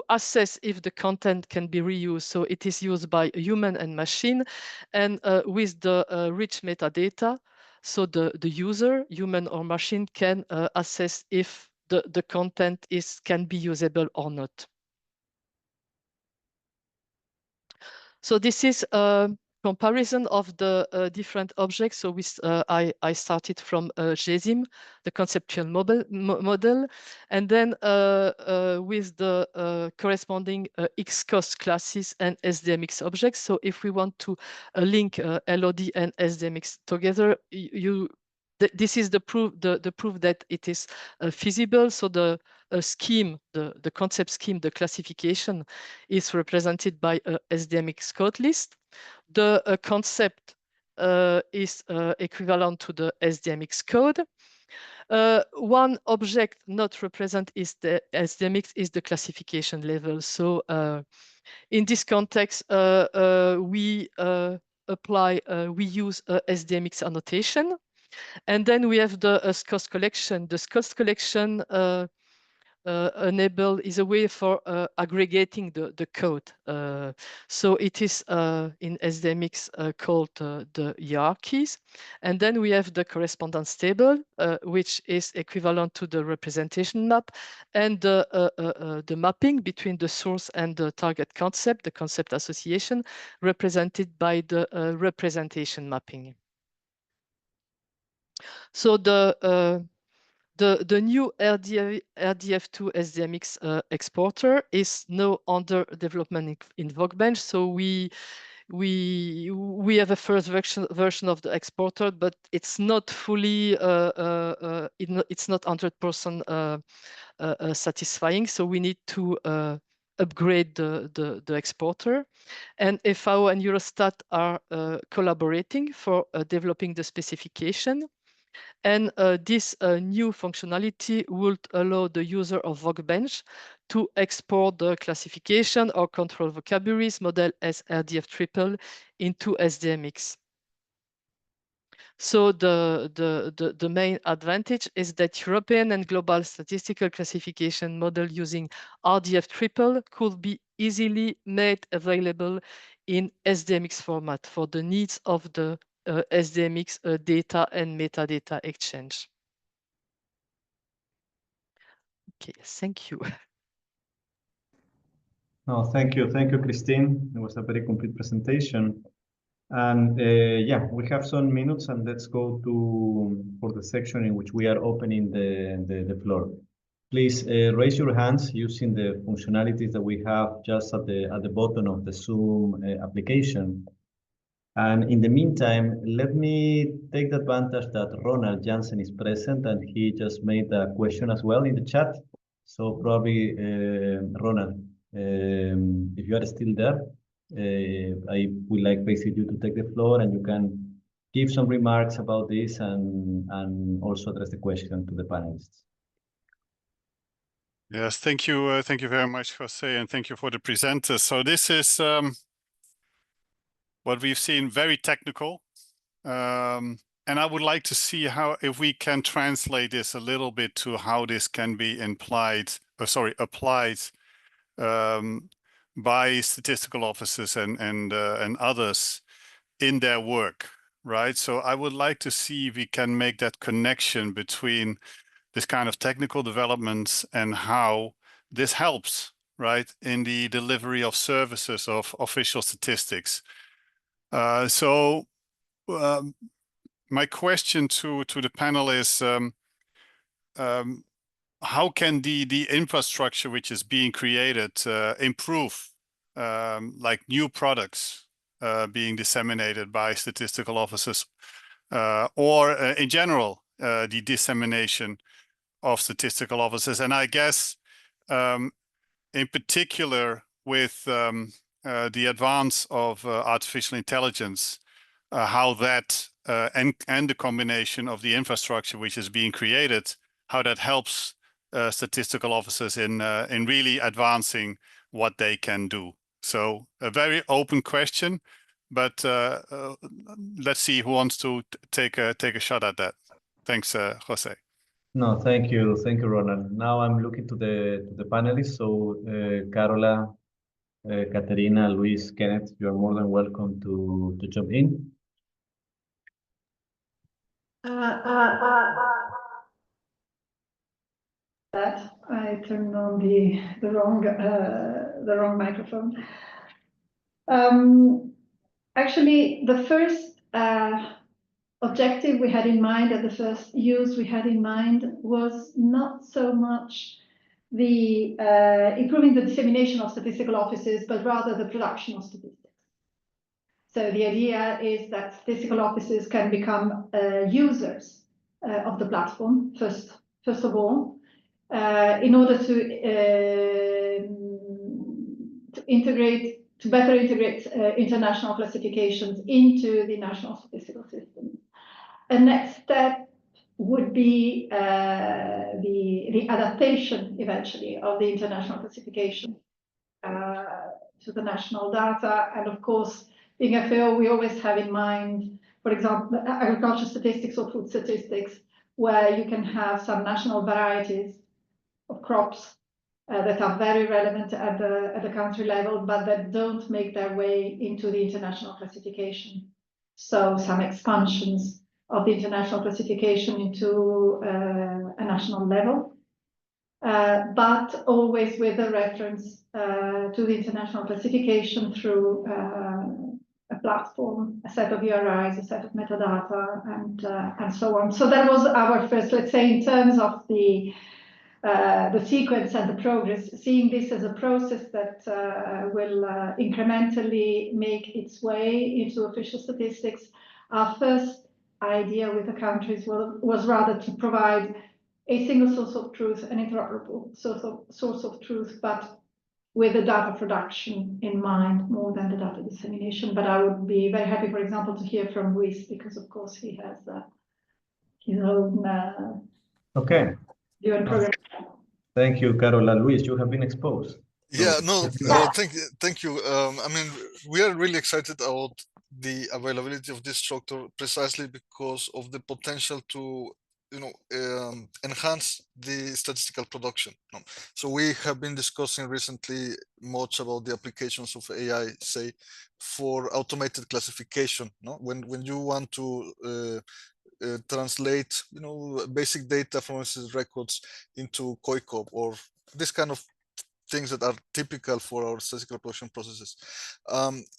assess if the content can be reused. So it is used by a human and machine, and with the rich metadata, so the user, human or machine, can assess if the content can be usable or not. So this is a comparison of the different objects. So I started from GESIM, the conceptual model, and then with the corresponding XCOS classes and SDMX objects. So if we want to link LOD and SDMX together, this is the proof that it is feasible. So the scheme, the concept scheme, the classification is represented by a SDMX code list. The concept is equivalent to the SDMX code. One object not represented is the SDMX is the classification level. So in this context, we use SDMX annotation. And then we have the SCOS collection. The SCOS collection is a way for aggregating the code. So it is in SDMX called the hierarchies. And then we have the correspondence table, which is equivalent to the representation map, and the mapping between the source and the target concept, the concept association, represented by the representation mapping. So the new RDF2 SDMX exporter is now under development in Workbench. So we have a first version of the exporter, but it's not fully it's not 100% satisfying. So we need to upgrade the exporter. And FAO and Eurostat are collaborating for developing the specification. And this new functionality would allow the user of Workbench to export the classification or control vocabularies model as RDF triple into SDMX. So the main advantage is that European and global statistical classification model using RDF triple could be easily made available in SDMX format for the needs of the SDMX data and metadata exchange. Okay, thank you. No, thank you, Christine. It was a very complete presentation. And yeah, we have some minutes, and let's go for the section in which we are opening the floor. Please raise your hands using the functionalities that we have just at the bottom of the Zoom application. And in the meantime, let me take the advantage that Ronald Jansen is present, and he just made a question as well in the chat. So probably, Ronald, if you are still there, I would like basically you to take the floor, and you can give some remarks about this and also address the question to the panelists. Yes, thank you very much, Jose, and thank you for the presenters. So this is what we've seen, very technical, and I would like to see if we can translate this a little bit to how this can be applied by statistical officers and others in their work, right? So I would like to see if we can make that connection between this kind of technical developments and how this helps, right, in the delivery of services of official statistics. So my question to the panel is, how can the infrastructure which is being created improve, like new products being disseminated by statistical officers, or in general, the dissemination of statistical officers? And I guess in particular with the advance of artificial intelligence, how that and the combination of the infrastructure which is being created, how that helps statistical officers in really advancing what they can do. So a very open question, but let's see who wants to take a shot at that. Thanks, Jose. No, thank you, Ronald. Now I'm looking to the panelists. So Carola, Caterina, Luis, Kenneth, you are more than welcome to jump in. That I turned on the wrong microphone. Actually, the first objective we had in mind, and the first use we had in mind, was not so much the improving the dissemination of statistical offices, but rather the production of statistics. So the idea is that statistical offices can become users of the platform first of all, in order to better integrate international classifications into the national statistical system. A next step would be the adaptation eventually of the international classification to the national data. And of course, being FAO, we always have in mind, for example, agriculture statistics or food statistics, where you can have some national varieties of crops that are very relevant at the country level, but that don't make their way into the international classification. So some expansions of the international classification into a national level, but always with a reference to the international classification through a platform, a set of URIs, a set of metadata, and so on. So that was our first, let's say, in terms of the sequence and the progress, seeing this as a process that will incrementally make its way into official statistics. Our first idea with the countries was rather to provide a single source of truth, an interoperable source of truth, but with the data production in mind more than the data dissemination. But I would be very happy, for example, to hear from Luis, because of course he his own Okay. UN program. Thank you, Carola. Luis, you have been exposed. Yeah, no, Yeah. thank you. I mean, we are really excited about the availability of this structure precisely because of the potential to, enhance the statistical production. So we have been discussing recently much about the applications of AI, say, for automated classification. No, when you want to translate, basic data from instance records into COICOP or this kind of things that are typical for our statistical production processes.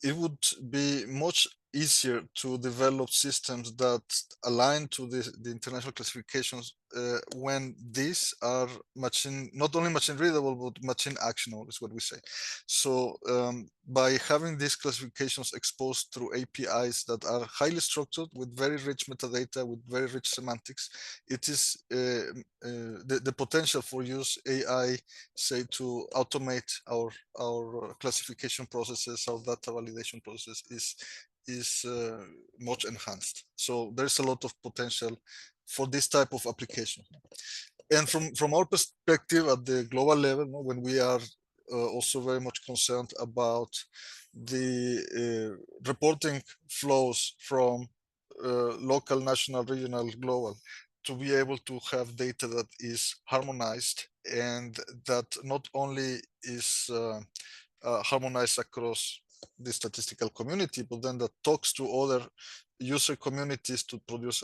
It would be much easier to develop systems that align to the international classifications when these are not only machine readable, but machine actionable is what we say. So by having these classifications exposed through APIs that are highly structured with very rich metadata, with very rich semantics, it is the potential for use AI, say, to automate our classification processes, our data validation process is much enhanced. So there's a lot of potential for this type of application. And from our perspective at the global level, when we are also very much concerned about the reporting flows from local, national, regional, global, to be able to have data that is harmonized and that not only is harmonized across the statistical community, but then that talks to other user communities to produce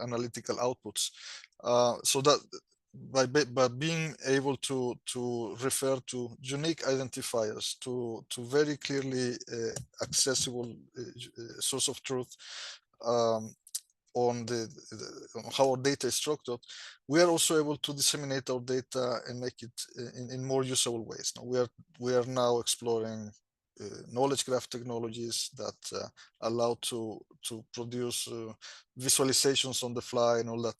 analytical outputs. So that by being able to refer to unique identifiers, to very clearly accessible source of truth on how our data is structured, we are also able to disseminate our data and make it in more usable ways. Now, we are now exploring knowledge graph technologies that allow to produce visualizations on the fly and all that.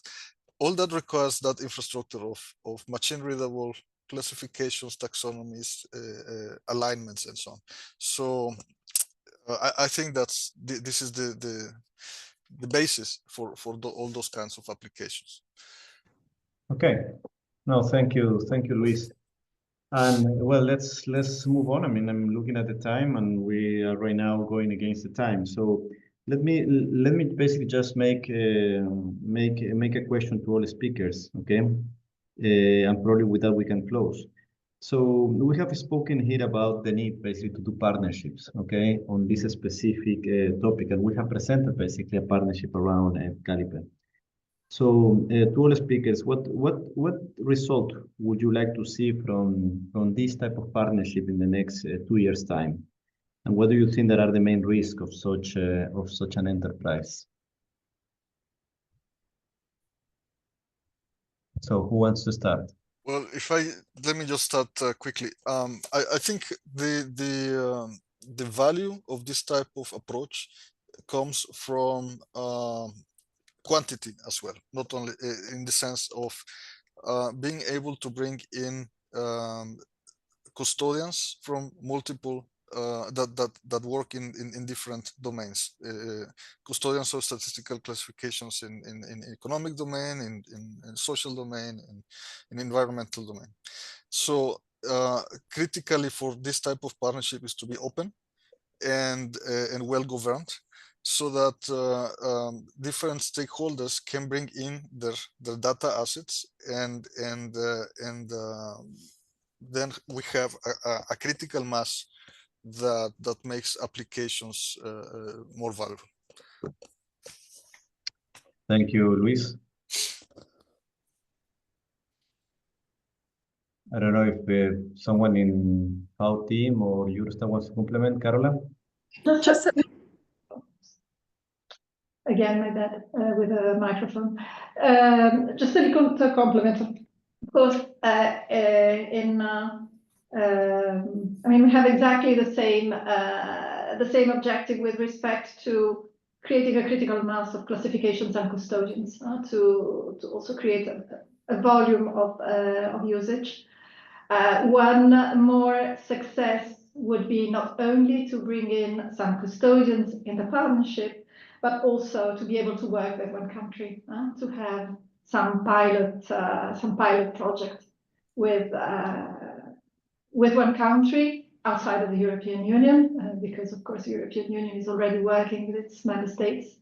All that requires that infrastructure of machine readable classifications, taxonomies, alignments, and so on. So I think this is the basis for all those kinds of applications. Okay. No, thank you, Luis. And well, let's move on. I mean, I'm looking at the time, and we are right now going against the time. So let me basically just make a question to all the speakers, okay? And probably with that we can close. So we have spoken here about the need basically to do partnerships, okay, on this specific topic, and we have presented basically a partnership around Caliper. So to all speakers, what result would you like to see from this type of partnership in the next 2 years' time? And what do you think that are the main risks of such an enterprise? So who wants to start? Well, let me just start quickly. I think the value of this type of approach comes from quantity as well, not only in the sense of being able to bring in custodians from multiple that work in different domains, custodians of statistical classifications in economic domain, in social domain, in environmental domain. So critically for this type of partnership is to be open and well governed, so that different stakeholders can bring in their data assets and then we have a critical mass that makes applications more valuable. Thank you, Luis. I don't know if someone in our team or Eurostat wants to complement, Carola? Not just again, my bad, with a microphone. Just a little compliment. Of course, I mean, we have exactly the same objective with respect to creating a critical mass of classifications and custodians to also create a volume of usage. One more success would be not only to bring in some custodians in the partnership, but also to be able to work with one country, to have some pilot project with one country outside of the European Union, because of course the European Union is already working with its member states,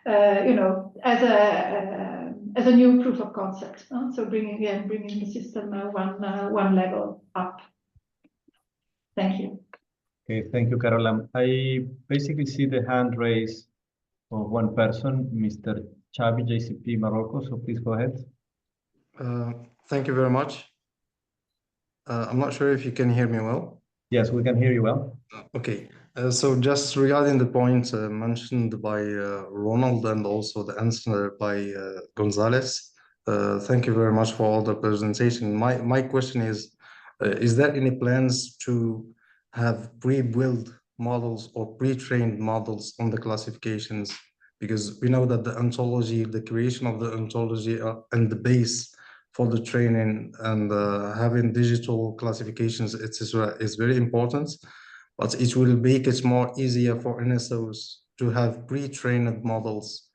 you know, as a new proof of concept. So bringing the system one level up. Thank you. Okay, thank you, Carola. I basically see the hand raised of one person, Mr. Chabi, JCP Morocco. So please go ahead. Thank you very much. I'm not sure if you can hear me well. Yes, we can hear you well. Okay, so just regarding the point mentioned by Ronald and also the answer by Gonzalez, thank you very much for all the presentation. My question is there any plans to have pre-built models or pre-trained models on the classifications? Because we know that the ontology, the creation of the ontology and the base for the training and having digital classifications, etc., is very important, but it will make it more easier for NSOs to have pre-trained models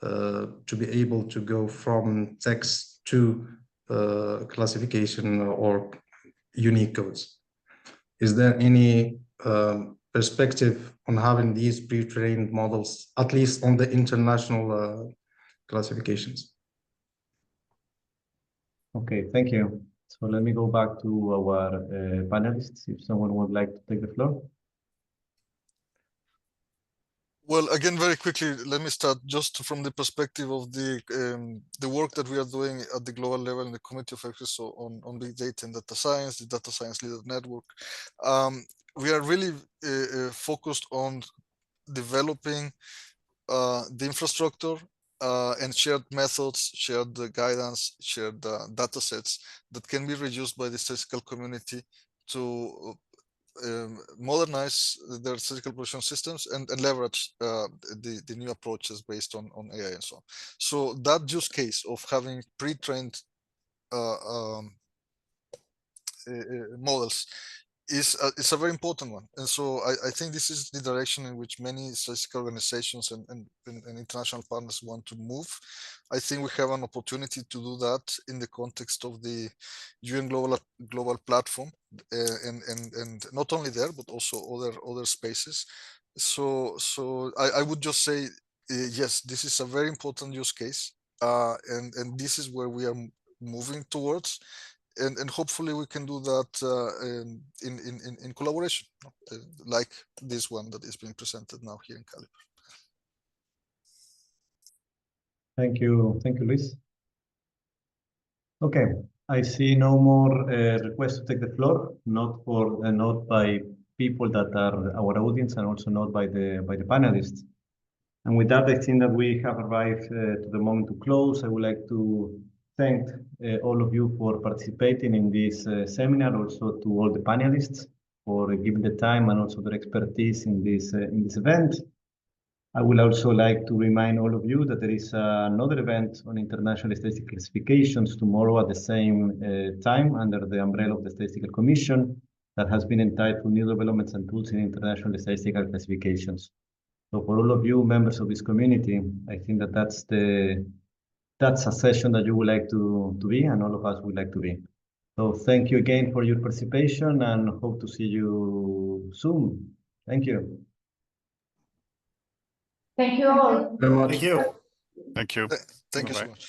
to be able to go from text to classification or unique codes. Is there any perspective on having these pre-trained models, at least on the international classifications? Okay, thank you. So let me go back to our panelists, if someone would like to take the floor. Well, again, very quickly, let me start just from the perspective of the work that we are doing at the global level in the Committee of Experts on Big Data and Data Science, the Data Science Leader Network. We are really focused on developing the infrastructure and shared methods, shared guidance, shared data sets that can be reused by the statistical community to modernize their statistical prediction systems and leverage the new approaches based on AI and so on. So that use case of having pre-trained models is a very important one. And so I think this is the direction in which many statistical organizations and international partners want to move. I think we have an opportunity to do that in the context of the UN global platform, and not only there, but also other spaces. So I would just say, yes, this is a very important use case, and this is where we are moving towards. And hopefully we can do that in collaboration, like this one that is being presented now here in Caliper. Thank you, Luis. Okay, I see no more requests to take the floor, not by people that are our audience, and also not by the panelists. And with that, I think that we have arrived to the moment to close. I would like to thank all of you for participating in this seminar, also to all the panelists for giving the time and also their expertise in this event. I would also like to remind all of you that there is another event on international statistical classifications tomorrow at the same time under the umbrella of the Statistical Commission that has been entitled New Developments and Tools in International Statistical Classifications. So for all of you members of this community, I think that that's a session that you would like to be, and all of us would like to be. So thank you again for your participation, and hope to see you soon. Thank you. Thank you all. Very much. Thank you. Thank you. Thank you so much.